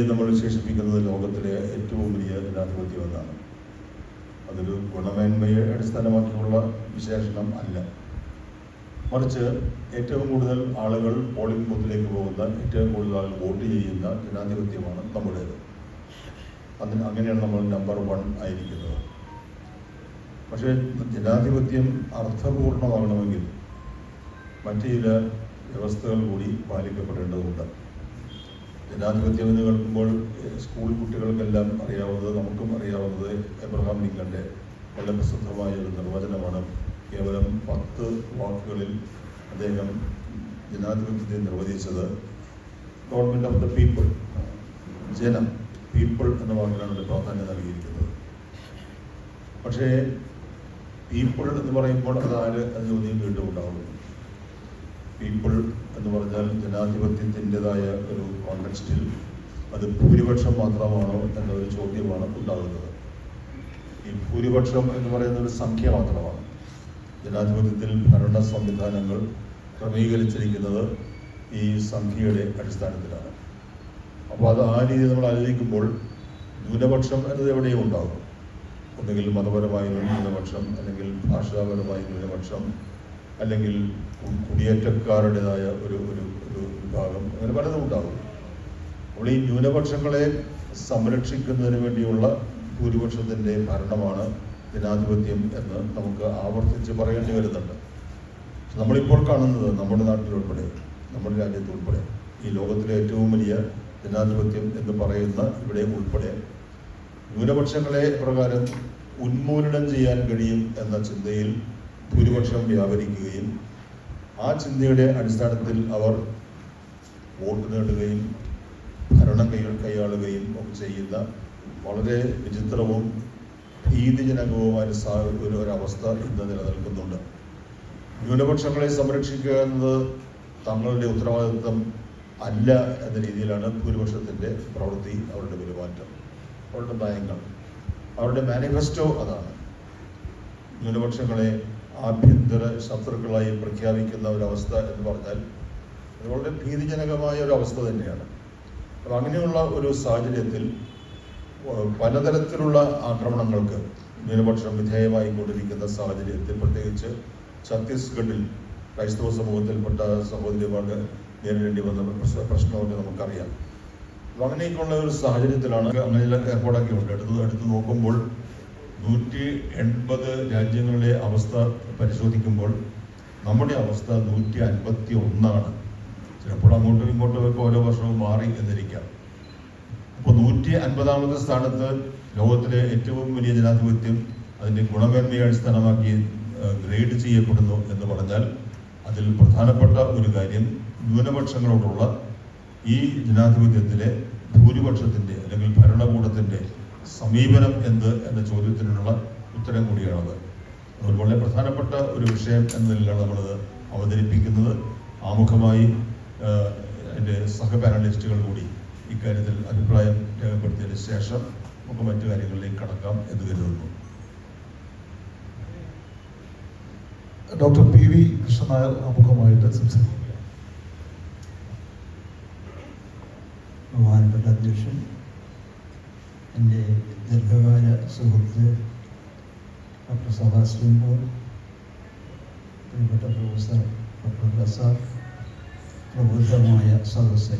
നമ്മൾ വിശേഷിപ്പിക്കുന്നത് ലോകത്തിലെ ഏറ്റവും വലിയ ജനാധിപത്യം എന്നാണ്. അതൊരു ഗുണമേന്മയെ അടിസ്ഥാനമാക്കിയുള്ള വിശേഷണം അല്ല, മറിച്ച് ഏറ്റവും കൂടുതൽ ആളുകൾ പോളിംഗ് ബൂത്തിലേക്ക് പോകുന്ന, ഏറ്റവും കൂടുതൽ ആളുകൾ വോട്ട് ചെയ്യുന്ന ജനാധിപത്യമാണ് നമ്മുടേത്. അങ്ങനെയാണ് നമ്മൾ നമ്പർ 1 ആയിരിക്കുന്നത്. പക്ഷേ ജനാധിപത്യം അർത്ഥപൂർണമാകണമെങ്കിൽ മറ്റു ചില വ്യവസ്ഥകൾ കൂടി പാലിക്കപ്പെടേണ്ടതുണ്ട്. ജനാധിപത്യം എന്ന് കേൾക്കുമ്പോൾ സ്കൂൾ കുട്ടികൾക്കെല്ലാം അറിയാവുന്നത്, നമുക്കും അറിയാവുന്നത് എബ്രഹാം ലിങ്കന്റെ വളരെ പ്രസിദ്ധമായ ഒരു നിർവചനമാണ്. കേവലം 10 വാക്കുകളിൽ അദ്ദേഹം ജനാധിപത്യത്തെ നിർവചിച്ചത് ഗവൺമെൻറ് ഓഫ് ദ പീപ്പിൾ, ജനം, പീപ്പിൾ എന്ന വാക്കിനാണ് ഒരു പ്രാധാന്യം നൽകിയിരിക്കുന്നത്. പക്ഷേ പീപ്പിൾ എന്ന് പറയുമ്പോൾ അതാര് എന്ന ചോദ്യം വീണ്ടും ഉണ്ടാകുന്നു. പീപ്പിൾ എന്ന് പറഞ്ഞാൽ ജനാധിപത്യത്തിൻ്റെതായ ഒരു കോണ്ടെക്സ്റ്റിൽ അത് ഭൂരിപക്ഷം മാത്രമാണോ എന്നൊരു ചോദ്യമാണ് ഉണ്ടാകുന്നത്. ഈ ഭൂരിപക്ഷം എന്ന് പറയുന്ന ഒരു സംഖ്യ മാത്രമാണ്. ജനാധിപത്യത്തിൽ ഭരണ സംവിധാനങ്ങൾ ക്രമീകരിച്ചിരിക്കുന്നത് ഈ സംഖ്യയുടെ അടിസ്ഥാനത്തിലാണ്. അപ്പോൾ അത് ആ രീതിയിൽ നമ്മൾ ആലോചിക്കുമ്പോൾ ന്യൂനപക്ഷം എന്നത് എവിടെയും ഉണ്ടാകും. ഒന്നുകിൽ മതപരമായ ന്യൂനപക്ഷം, അല്ലെങ്കിൽ ഭാഷാപരമായ ന്യൂനപക്ഷം, അല്ലെങ്കിൽ കുടിയേറ്റക്കാരുടേതായ ഒരു വിഭാഗം, അങ്ങനെ പലതും ഉണ്ടാകും. അപ്പോൾ ഈ ന്യൂനപക്ഷങ്ങളെ സംരക്ഷിക്കുന്നതിന് വേണ്ടിയുള്ള ഭൂരിപക്ഷത്തിൻ്റെ ഭരണമാണ് ജനാധിപത്യം എന്ന് നമുക്ക് ആവർത്തിച്ച് പറയേണ്ടി വരുന്നുണ്ട്. നമ്മളിപ്പോൾ കാണുന്നത് നമ്മുടെ നാട്ടിലുൾപ്പെടെ, നമ്മുടെ രാജ്യത്തുൾപ്പെടെ, ഈ ലോകത്തിലെ ഏറ്റവും വലിയ ജനാധിപത്യം എന്ന് പറയുന്ന ഇവിടെ ഉൾപ്പെടെ ന്യൂനപക്ഷങ്ങളെ പ്രകാരം ഉന്മൂലനം ചെയ്യാൻ കഴിയും എന്ന ചിന്തയിൽ ഭൂരിപക്ഷം വ്യാപരിക്കുകയും ആ ചിന്തയുടെ അടിസ്ഥാനത്തിൽ അവർ വോട്ട് നേടുകയും ഭരണം കൈയാളുകയും ഒക്കെ ചെയ്യുന്ന വളരെ വിചിത്രവും ഭീതിജനകവുമായ ഒരവസ്ഥ ഇന്ന് നിലനിൽക്കുന്നുണ്ട്. ന്യൂനപക്ഷങ്ങളെ സംരക്ഷിക്കുക എന്നത് തങ്ങളുടെ ഉത്തരവാദിത്വം അല്ല എന്ന രീതിയിലാണ് ഭൂരിപക്ഷത്തിൻ്റെ പ്രവൃത്തി, അവരുടെ പെരുമാറ്റം, അവരുടെ നയങ്ങൾ, അവരുടെ മാനിഫെസ്റ്റോ അതാണ്. ന്യൂനപക്ഷങ്ങളെ ആഭ്യന്തര ശത്രുക്കളായി പ്രഖ്യാപിക്കുന്ന ഒരവസ്ഥ എന്ന് പറഞ്ഞാൽ അത് വളരെ ഭീതിജനകമായ ഒരു അവസ്ഥ തന്നെയാണ്. അപ്പം അങ്ങനെയുള്ള ഒരു സാഹചര്യത്തിൽ പലതരത്തിലുള്ള ആക്രമണങ്ങൾക്ക് ന്യൂനപക്ഷം വിധേയമായിക്കൊണ്ടിരിക്കുന്ന സാഹചര്യത്തിൽ, പ്രത്യേകിച്ച് ഛത്തീസ്ഗഡിൽ ക്രൈസ്തവ സമൂഹത്തിൽപ്പെട്ട സഹോദരിമാർക്ക് നേരിടേണ്ടി വന്ന പ്രശ്നമൊക്കെ നമുക്കറിയാം. അപ്പം അങ്ങനെയൊക്കെയുള്ള ഒരു സാഹചര്യത്തിലാണ് അങ്ങനെ ഏർപ്പാടാക്കിയുണ്ട്. എടുത്ത് നോക്കുമ്പോൾ 180 രാജ്യങ്ങളുടെ അവസ്ഥ പരിശോധിക്കുമ്പോൾ നമ്മുടെ അവസ്ഥ 151. ചിലപ്പോൾ അങ്ങോട്ടും ഇങ്ങോട്ടും ഒക്കെ ഓരോ വർഷവും മാറി എന്നിരിക്കാം. അപ്പോൾ 150ാമത്തെ സ്ഥാനത്ത് ലോകത്തിലെ ഏറ്റവും വലിയ ജനാധിപത്യം അതിൻ്റെ ഗുണമേന്മയെ അടിസ്ഥാനമാക്കി ഗ്രേഡ് ചെയ്യപ്പെടുന്നു എന്ന് പറഞ്ഞാൽ അതിൽ പ്രധാനപ്പെട്ട ഒരു കാര്യം ന്യൂനപക്ഷങ്ങളോടുള്ള ഈ ജനാധിപത്യത്തിലെ ഭൂരിപക്ഷത്തിൻ്റെ അല്ലെങ്കിൽ ഭരണകൂടത്തിൻ്റെ സമീപനം എന്ത് എന്ന ചോദ്യത്തിനുള്ള ഉത്തരം കൂടിയാണത്. അതുകൊണ്ട് വളരെ പ്രധാനപ്പെട്ട ഒരു വിഷയം എന്ന നിലയിലാണ് നമ്മളത് അവതരിപ്പിക്കുന്നത്. ആമുഖമായി എൻ്റെ സഹപാനലിസ്റ്റുകൾ കൂടി ഇക്കാര്യത്തിൽ അഭിപ്രായം രേഖപ്പെടുത്തിയതിന് ശേഷം നമുക്ക് മറ്റു കാര്യങ്ങളിലേക്ക് കടക്കാം എന്ന് കരുതുന്നു. ഡോക്ടർ PV കൃഷ്ണൻ നായർ ആമുഖമായിട്ട് സംസാരിക്കും. ബഹുമാനപ്പെട്ട അധ്യക്ഷൻ, എൻ്റെ ദീർഘകാല സുഹൃത്ത് ഡോക്ടർ സെബാസ്റ്റ്യൻ പോൾ, പ്രിയപ്പെട്ട പ്രൊഫസർ ഡോക്ടർ റസാഖ്, പ്രബുദ്ധമായ സദസ്സ്,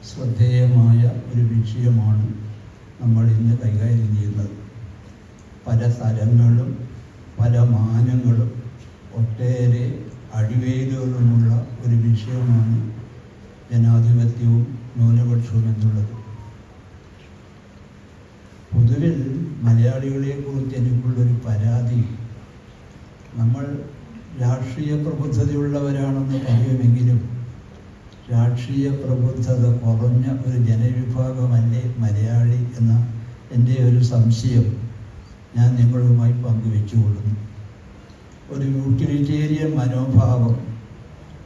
ശ്രദ്ധേയമായ ഒരു വിഷയമാണ് നമ്മൾ ഇന്ന് കൈകാര്യം ചെയ്യുന്നത്. പല തലങ്ങളും പല മാനങ്ങളും ഒട്ടേറെ അടിവേരുകളുമുള്ള ഒരു വിഷയമാണ് ജനാധിപത്യവും ന്യൂനപക്ഷവും എന്നുള്ളത്. പൊതുവിൽ മലയാളികളെ കുറിച്ച് എനിക്കുള്ളൊരു പരാതി, നമ്മൾ രാഷ്ട്രീയ പ്രബുദ്ധതയുള്ളവരാണെന്ന് പറയുമെങ്കിലും രാഷ്ട്രീയ പ്രബുദ്ധത കുറഞ്ഞ ഒരു ജനവിഭാഗമല്ലേ മലയാളി എന്ന എൻ്റെ ഒരു സംശയം ഞാൻ നിങ്ങളുമായി പങ്കുവെച്ചുകൊള്ളുന്നു. ഒരു യൂട്ടിലിറ്റേറിയൻ മനോഭാവം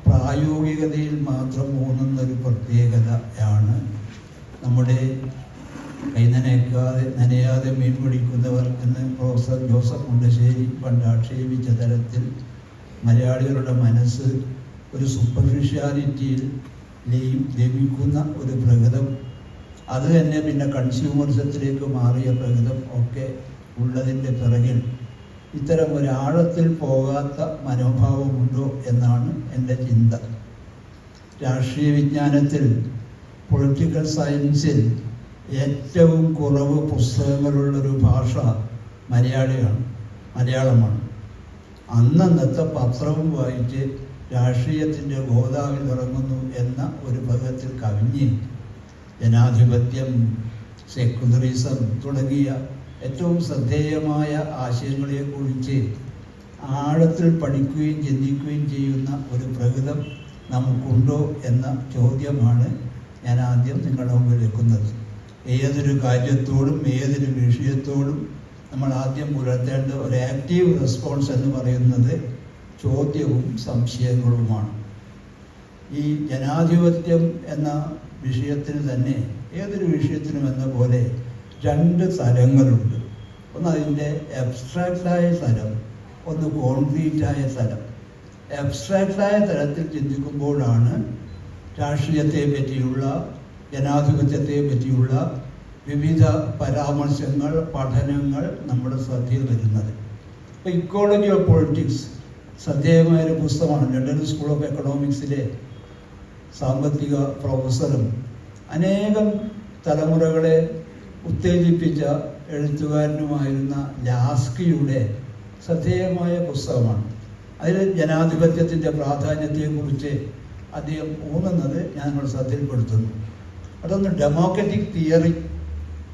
പ്രായോഗികതയിൽ മാത്രം ഊന്നുന്നൊരു പ്രത്യേകതയാണ് നമ്മുടെ നനയാതെ മീൻ പിടിക്കുന്നവർ എന്ന് പ്രൊഫസർ ജോസഫ് മുണ്ടശ്ശേരി പണ്ട് ആക്ഷേപിച്ച തരത്തിൽ മലയാളികളുടെ മനസ്സ് ഒരു സൂപ്പർഫിഷ്യാലിറ്റിയിൽ ലഭിക്കുന്ന ഒരു പ്രകൃതം, അത് തന്നെ പിന്നെ കൺസ്യൂമറിസത്തിലേക്ക് മാറിയ പ്രകൃതം ഒക്കെ ഉള്ളതിൻ്റെ പിറകിൽ ഇത്തരം ഒരു ആഴത്തിൽ പോകാത്ത മനോഭാവമുണ്ടോ എന്നാണ് എൻ്റെ ചിന്ത. രാഷ്ട്രീയ വിജ്ഞാനത്തിൽ, പൊളിറ്റിക്കൽ സയൻസിൽ ഏറ്റവും കുറവ് പുസ്തകങ്ങളുള്ളൊരു ഭാഷ മലയാളമാണ്. അന്നന്നത്തെ പത്രവും വായിച്ച് രാഷ്ട്രീയത്തിൻ്റെ ഗോദാവിൽ ഇറങ്ങുന്നു എന്ന ഒരു പദത്തിൽ കവിഞ്ഞ് ജനാധിപത്യം, സെക്യുലറിസം തുടങ്ങിയ ഏറ്റവും ശ്രദ്ധേയമായ ആശയങ്ങളെക്കുറിച്ച് ആഴത്തിൽ പഠിക്കുകയും ചിന്തിക്കുകയും ചെയ്യുന്ന ഒരു പ്രകൃതം നമുക്കുണ്ടോ എന്ന ചോദ്യമാണ് ഞാൻ ആദ്യം നിങ്ങളുടെ മുമ്പിൽ വെക്കുന്നത്. ഏതൊരു കാര്യത്തോടും ഏതൊരു വിഷയത്തോടും നമ്മൾ ആദ്യം പുലർത്തേണ്ട ഒരു ആക്റ്റീവ് റെസ്പോൺസ് എന്ന് പറയുന്നത് ചോദ്യവും സംശയങ്ങളുമാണ്. ഈ ജനാധിപത്യം എന്ന വിഷയത്തിന് തന്നെ ഏതൊരു വിഷയത്തിനും എന്ന പോലെ രണ്ട് തലങ്ങളുണ്ട്. ഒന്ന് അതിൻ്റെ അബ്സ്ട്രാക്റ്റായ തലം, ഒന്ന് കോൺക്രീറ്റായ തലം. അബ്സ്ട്രാക്റ്റായ തലത്തിൽ ചിന്തിക്കുമ്പോഴാണ് രാഷ്ട്രീയത്തെ പറ്റിയുള്ള, ജനാധിപത്യത്തെ പറ്റിയുള്ള വിവിധ പരാമർശങ്ങൾ, പഠനങ്ങൾ നമ്മുടെ ശ്രദ്ധയിൽ വരുന്നത്. ഇപ്പോൾ ഇക്കോളജി ഓഫ് പൊളിറ്റിക്സ് ശ്രദ്ധേയമായൊരു പുസ്തകമാണ്. ലണ്ടൻ സ്കൂൾ ഓഫ് എക്കണോമിക്സിലെ സാമ്പത്തിക പ്രൊഫസറും അനേകം തലമുറകളെ ഉത്തേജിപ്പിച്ച എഴുത്തുകാരനുമായിരുന്ന ലാസ്കിയുടെ ശ്രദ്ധേയമായ പുസ്തകമാണ്. അതിൽ ജനാധിപത്യത്തിൻ്റെ പ്രാധാന്യത്തെക്കുറിച്ച് അദ്ദേഹം ഊന്നുന്നത് ഞാൻ നിങ്ങളുടെ ശ്രദ്ധയിൽപ്പെടുത്തുന്നു. അതൊന്ന് ഡെമോക്രറ്റിക് തിയറി,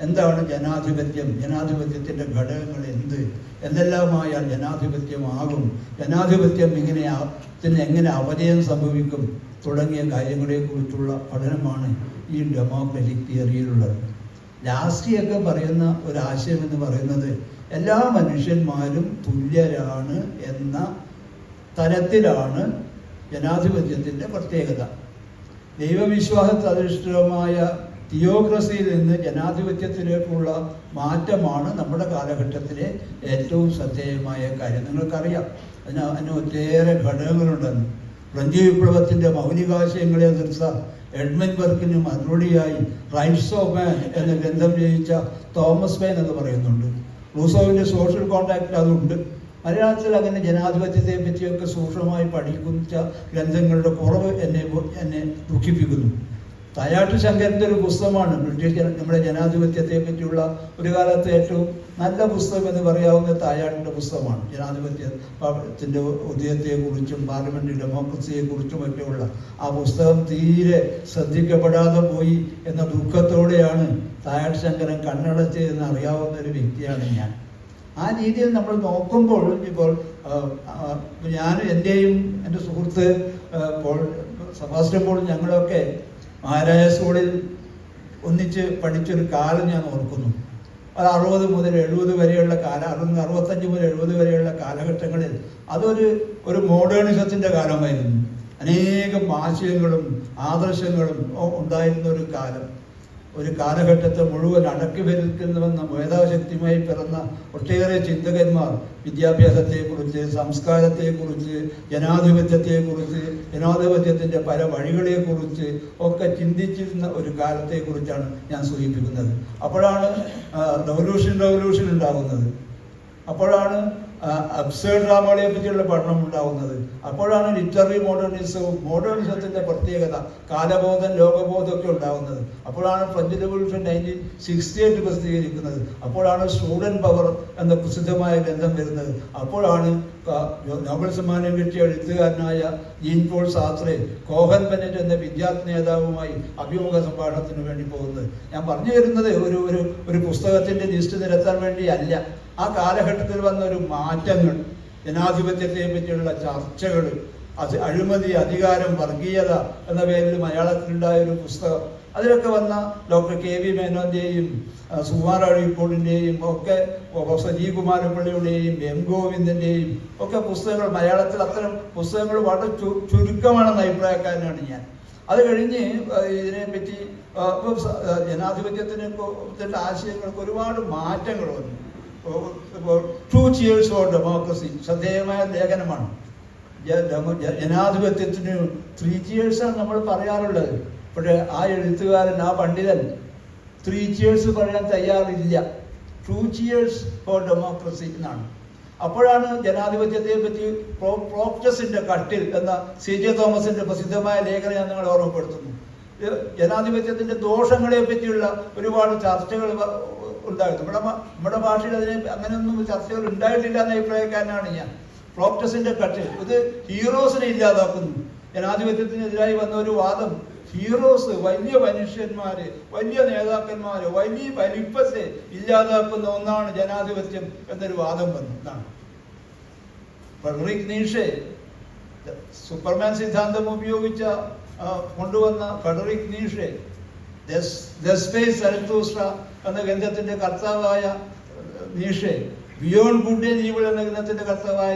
എന്താണ് ജനാധിപത്യം, ജനാധിപത്യത്തിൻ്റെ ഘടകങ്ങൾ എന്തെല്ലാമായാൽ ജനാധിപത്യമാകും, ജനാധിപത്യം എങ്ങനെ അപജയം സംഭവിക്കും തുടങ്ങിയ കാര്യങ്ങളെക്കുറിച്ചുള്ള പഠനമാണ് ഈ ഡെമോക്രറ്റിക് തിയറിയിലുള്ളത്. ലാസ്റ്റിയൊക്കെ പറയുന്ന ഒരാശയം എന്ന് പറയുന്നത് എല്ലാ മനുഷ്യന്മാരും തുല്യരാണ് എന്ന തലത്തിലാണ് ജനാധിപത്യത്തിൻ്റെ പ്രത്യേകത. ദൈവവിശ്വാസത്തധിഷ്ഠിതമായ തിയോക്രസിയിൽ നിന്ന് ജനാധിപത്യത്തിലേക്കുള്ള മാറ്റമാണ് നമ്മുടെ കാലഘട്ടത്തിലെ ഏറ്റവും ശ്രദ്ധേയമായ കാര്യം. നിങ്ങൾക്കറിയാം, അതിന് ഒട്ടേറെ ഘടകങ്ങളുണ്ടെന്ന്. ഫ്രഞ്ച് വിപ്ലവത്തിൻ്റെ മൗലികാശയങ്ങളെ എതിർത്ത എഡ്മണ്ട് ബർക്കിന് മറുപടിയായി റൈറ്റ്സ് ഓഫ് മാൻ എന്ന ഗ്രന്ഥം രചിച്ച തോമസ് പെയിൻ എന്ന് പറയുന്നുണ്ട്. റൂസോവിൻ്റെ സോഷ്യൽ കോൺട്രാക്റ്റ് അതുണ്ട്. മലയാളത്തിൽ അങ്ങനെ ജനാധിപത്യത്തെ പറ്റിയൊക്കെ സൂക്ഷ്മമായി പഠിക്കുന്ന ഗ്രന്ഥങ്ങളുടെ കുറവ് എന്നെ ദുഃഖിപ്പിക്കുന്നു. തായാട്ട് ശങ്കരൻ്റെ ഒരു പുസ്തകമാണ് നമ്മുടെ ജനാധിപത്യത്തെ പറ്റിയുള്ള ഒരു കാലത്തെ ഏറ്റവും നല്ല പുസ്തകം എന്ന് പറയാവുന്ന തായാട്ടിൻ്റെ പുസ്തകമാണ്. ജനാധിപത്യത്തിൻ്റെ ഉദയത്തെക്കുറിച്ചും പാർലമെൻ്ററി ഡെമോക്രസിയെക്കുറിച്ചുമൊക്കെയുള്ള ആ പുസ്തകം തീരെ ശ്രദ്ധിക്കപ്പെടാതെ പോയി എന്ന ദുഃഖത്തോടെയാണ് തായാട്ട് ശങ്കരൻ കണ്ണടച്ചതെന്ന് അറിയാവുന്ന ഒരു വ്യക്തിയാണ് ഞാൻ. ആ രീതിയിൽ നമ്മൾ നോക്കുമ്പോൾ ഇപ്പോൾ എൻ്റെയും എൻ്റെ സുഹൃത്ത് സെബാസ്റ്റ്യൻ പോളും ഞങ്ങളൊക്കെ മഹാരാജ സ്കൂളിൽ ഒന്നിച്ച് പഠിച്ചൊരു കാലം ഞാൻ ഓർക്കുന്നു. അത് 60 മുതൽ 70 വരെയുള്ള 65 മുതൽ 70 വരെയുള്ള കാലഘട്ടങ്ങളിൽ അതൊരു മോഡേണിസത്തിൻ്റെ കാലമായിരുന്നു. അനേകം ആശയങ്ങളും ആദർശങ്ങളും ഉണ്ടായിരുന്ന ഒരു കാലഘട്ടത്തെ മുഴുവൻ അടക്കി ഭരിക്കുന്നുവെന്ന മേധാശക്തിയുമായി പിറന്ന ഒട്ടേറെ ചിന്തകന്മാർ വിദ്യാഭ്യാസത്തെക്കുറിച്ച്, സംസ്കാരത്തെക്കുറിച്ച്, ജനാധിപത്യത്തിൻ്റെ പല വഴികളെക്കുറിച്ച് ഒക്കെ ചിന്തിച്ചിരുന്ന ഒരു കാലത്തെക്കുറിച്ചാണ് ഞാൻ സൂചിപ്പിക്കുന്നത്. അപ്പോഴാണ് റവല്യൂഷൻ ഉണ്ടാകുന്നത്. അപ്പോഴാണ് അബ്സേർഡ് ഡ്രാമകളെ പറ്റിയുള്ള പഠനം ഉണ്ടാകുന്നത്. അപ്പോഴാണ് ലിറ്റററി മോഡേണിസത്തിൻ്റെ പ്രത്യേകത, കാലബോധം, ലോകബോധമൊക്കെ ഉണ്ടാകുന്നത്. അപ്പോഴാണ് ഫ്രഞ്ച് റവല്യൂഷൻ 1968 പ്രസിദ്ധീകരിക്കുന്നത്. അപ്പോഴാണ് സ്റ്റുഡൻറ് പവർ എന്ന പ്രസിദ്ധമായ ഗ്രന്ഥം വരുന്നത്. അപ്പോഴാണ് നോബൽ സമ്മാനം കിട്ടിയ എഴുത്തുകാരനായ ജീൻ പോൾ സാർത്രെ കോഹൻ ബെനറ്റ് എന്ന വിദ്യാർത്ഥി നേതാവുമായി അഭിമുഖ സംഭാഷണത്തിന് വേണ്ടി പോകുന്നത്. ഞാൻ പറഞ്ഞു തരുന്നത് ഒരു പുസ്തകത്തിൻ്റെ ലിസ്റ്റ് നിരത്താൻ വേണ്ടി അല്ല. ആ കാലഘട്ടത്തിൽ വന്ന ഒരു മാറ്റങ്ങൾ, ജനാധിപത്യത്തെ പറ്റിയുള്ള ചർച്ചകൾ, അഴിമതി, അധികാരം, വർഗീയത എന്ന പേരിൽ മലയാളത്തിലുണ്ടായ ഒരു പുസ്തകം, അതിലൊക്കെ വന്ന ഡോക്ടർ KV മേനോൻ്റെയും സുകുമാർ അഴീക്കോടിൻ്റെയും ഒക്കെ സജീവ് കുമാരപ്പള്ളിയുടെയും M ഗോവിന്ദൻ്റെയും ഒക്കെ പുസ്തകങ്ങൾ, മലയാളത്തിൽ അത്തരം പുസ്തകങ്ങൾ വളരെ ചുരുക്കമാണെന്ന അഭിപ്രായക്കാരനാണ് ഞാൻ. അത് കഴിഞ്ഞ് ഇതിനെപ്പറ്റി ജനാധിപത്യത്തിൻ്റെ ആശയങ്ങൾക്ക് ഒരുപാട് മാറ്റങ്ങൾ വന്നു. 2 Cheers for Democracy ശ്രദ്ധേയമായ ലേഖനമാണ്. ജനാധിപത്യത്തിന് 3 cheers നമ്മൾ പറയാറുള്ളത്. പക്ഷേ ആ എഴുത്തുകാരൻ, ആ പണ്ഡിതൻ 3 cheers പറയാൻ തയ്യാറില്ല. 2 cheers ഫോർ ഡെമോക്രസി എന്നാണ്. അപ്പോഴാണ് ജനാധിപത്യത്തെ പറ്റി പ്രോക്ടസിന്റെ കട്ടിൽ എന്ന CJ തോമസിന്റെ പ്രസിദ്ധമായ ലേഖനം ഞാൻ നിങ്ങളെ ഓർമ്മപ്പെടുത്തുന്നു. ജനാധിപത്യത്തിന്റെ ദോഷങ്ങളെ പറ്റിയുള്ള ഒരുപാട് ചർച്ചകൾ ഉണ്ടായിരുന്നു. നമ്മുടെ ഭാഷയിൽ അതിനെ അങ്ങനെയൊന്നും ചർച്ചകൾ ഉണ്ടായിട്ടില്ല എന്ന അഭിപ്രായക്കാരനാണ് ഞാൻ. പ്രോക്ടസിന്റെ കട്ടിൽ ഇത് ഹീറോസിനെ ഇല്ലാതാക്കുന്നു. ജനാധിപത്യത്തിനെതിരായി വന്ന ഒരു വാദം, ഹീറോസ്, വലിയ മനുഷ്യന്മാര്, വലിയ നേതാക്കന്മാര്, വലിയ വലിപ്പത്തെ ഇല്ലാതാക്കുന്ന ഒന്നാണ് ജനാധിപത്യം എന്നൊരു വാദം വന്നു. എന്നാണ് ഫ്രെഡറിക് നീഷെ സൂപ്പർമാൻ സിദ്ധാന്തം ഉപയോഗിച്ച കൊണ്ടുവന്ന ഫ്രെഡറിക് നീഷെ ദെസ്പേസ് സരത്തൂസ്ട്ര എന്ന ഗ്രന്ഥത്തിന്റെ കർത്താവായ നീഷെ, ബിയോണ്ട് ഗുഡ് ആൻഡ് ഈവിൾ എന്ന ഗ്രന്ഥത്തിന്റെ കർത്താവായ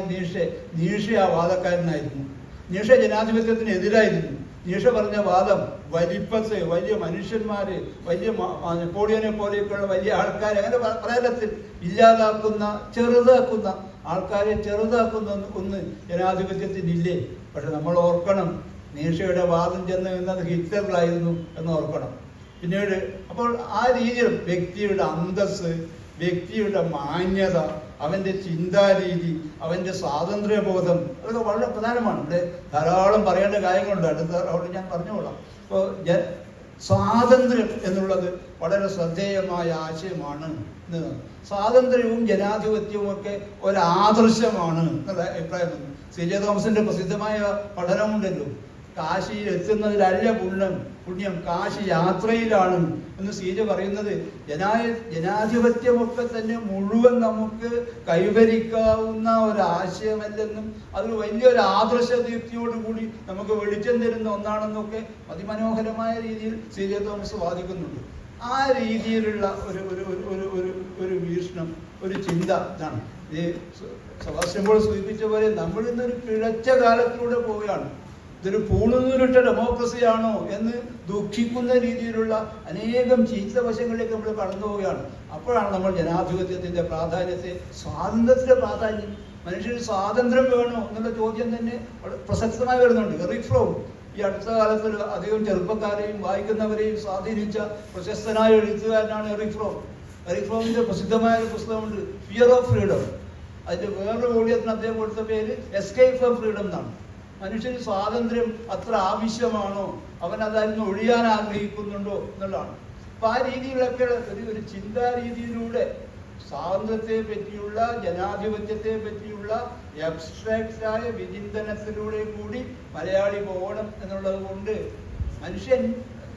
നീഷെ ആ വാദക്കാരനായിരുന്നു. നീഷെ ജനാധിപത്യത്തിന് എതിരായിരുന്നു. നീഷ പറഞ്ഞ വാദം വലിപ്പത്തെ, വലിയ മനുഷ്യന്മാര്, വലിയ നെപ്പോളിയനെ പോലെയൊക്കെയുള്ള വലിയ ആൾക്കാരെ അങ്ങനെ പ്രേരത്തിൽ ഇല്ലാതാക്കുന്ന, ചെറുതാക്കുന്ന ആൾക്കാരെ ചെറുതാക്കുന്ന ഒന്ന് ജനാധിപത്യത്തിനില്ലേ. പക്ഷെ നമ്മൾ ഓർക്കണം, നീഷയുടെ വാദം ചെന്ന് നിന്നത് ഹിറ്റ്ലറിലായിരുന്നു എന്ന് ഓർക്കണം. പിന്നീട് അപ്പോൾ ആ രീതിയിൽ വ്യക്തിയുടെ അന്തസ്സ്, വ്യക്തിയുടെ മാന്യത, അവൻ്റെ ചിന്താരീതി, അവൻ്റെ സ്വാതന്ത്ര്യബോധം, അതൊക്കെ വളരെ പ്രധാനമാണ്. ഇവിടെ ധാരാളം പറയേണ്ട കാര്യങ്ങളുണ്ട്. അടുത്ത അവിടെ ഞാൻ പറഞ്ഞുകൊള്ളാം. അപ്പോൾ സ്വാതന്ത്ര്യം എന്നുള്ളത് വളരെ ശ്രദ്ധേയമായ ആശയമാണ്. സ്വാതന്ത്ര്യവും ജനാധിപത്യവും ഒക്കെ ഒരാദർശമാണ് എന്നുള്ള അഭിപ്രായം വന്നു. CJ തോമസിന്റെ പ്രസിദ്ധമായ പഠനമുണ്ടല്ലോ, കാശിയിൽ എത്തുന്നതിലല്ല പുണ്യം കാശി യാത്രയിലാണ് എന്ന് CJ പറയുന്നത്. ജനാധിപത്യമൊക്കെ തന്നെ മുഴുവൻ നമുക്ക് കൈവരിക്കാവുന്ന ഒരാശയമല്ലെന്നും അതൊരു വലിയൊരു ആദർശ ദീപ്തിയോടുകൂടി നമുക്ക് വെളിച്ചം തരുന്ന ഒന്നാണെന്നൊക്കെ അതിമനോഹരമായ രീതിയിൽ CJ തോമസ് വാദിക്കുന്നുണ്ട്. ആ രീതിയിലുള്ള ഒരു വീക്ഷണം, ഒരു ചിന്ത ഇതാണ്. ഈ സെബാസ്റ്റ്യൻ പോൾ സൂചിപ്പിച്ച പോലെ നമ്മൾ ഇന്നൊരു പിഴച്ച കാലത്തിലൂടെ പോവുകയാണ്. ഇതൊരു പൂണുനൂരിട്ട ഡെമോക്രസിയാണോ എന്ന് ദുഃഖിക്കുന്ന രീതിയിലുള്ള അനേകം ചീത്ത വശങ്ങളിലേക്ക് നമ്മൾ കടന്നു പോവുകയാണ്. അപ്പോഴാണ് നമ്മൾ ജനാധിപത്യത്തിന്റെ പ്രാധാന്യത്തെ, സ്വാതന്ത്ര്യത്തിന്റെ പ്രാധാന്യം, മനുഷ്യന് സ്വാതന്ത്ര്യം വേണോ എന്നുള്ള ചോദ്യം തന്നെ പ്രസക്തമായി വരുന്നുണ്ട്. എറിക് ഫ്രോം ഈ അടുത്ത കാലത്ത് അധികം ചെറുപ്പക്കാരെയും വായിക്കുന്നവരെയും സ്വാധീനിച്ച പ്രശസ്തനായ എഴുത്തുകാരനാണ് എറിക് ഫ്രോം. എറിക് ഫ്രോമിന്റെ പ്രസിദ്ധമായ ഒരു പുസ്തകമുണ്ട്, ഫിയർ ഓഫ് ഫ്രീഡം. അതിന്റെ വേറൊരു വോളിയത്തിന് അദ്ദേഹം കൊടുത്ത പേര് എസ്കേപ്പ് ഫ്രം ഫ്രീഡം എന്നാണ്. മനുഷ്യന് സ്വാതന്ത്ര്യം അത്ര ആവശ്യമാണോ, അവൻ അതിന് ഒഴിയാൻ ആഗ്രഹിക്കുന്നുണ്ടോ എന്നുള്ളതാണ്. അപ്പൊ ആ രീതിയിലൊക്കെ ഒരു ചിന്താരീതിയിലൂടെ സ്വാതന്ത്ര്യത്തെ പറ്റിയുള്ള, ജനാധിപത്യത്തെ പറ്റിയുള്ള അബ്സ്ട്രാക്റ്റായ വിചിന്തനത്തിലൂടെ കൂടി മലയാളി പോകണം എന്നുള്ളത് കൊണ്ട് മനുഷ്യൻ,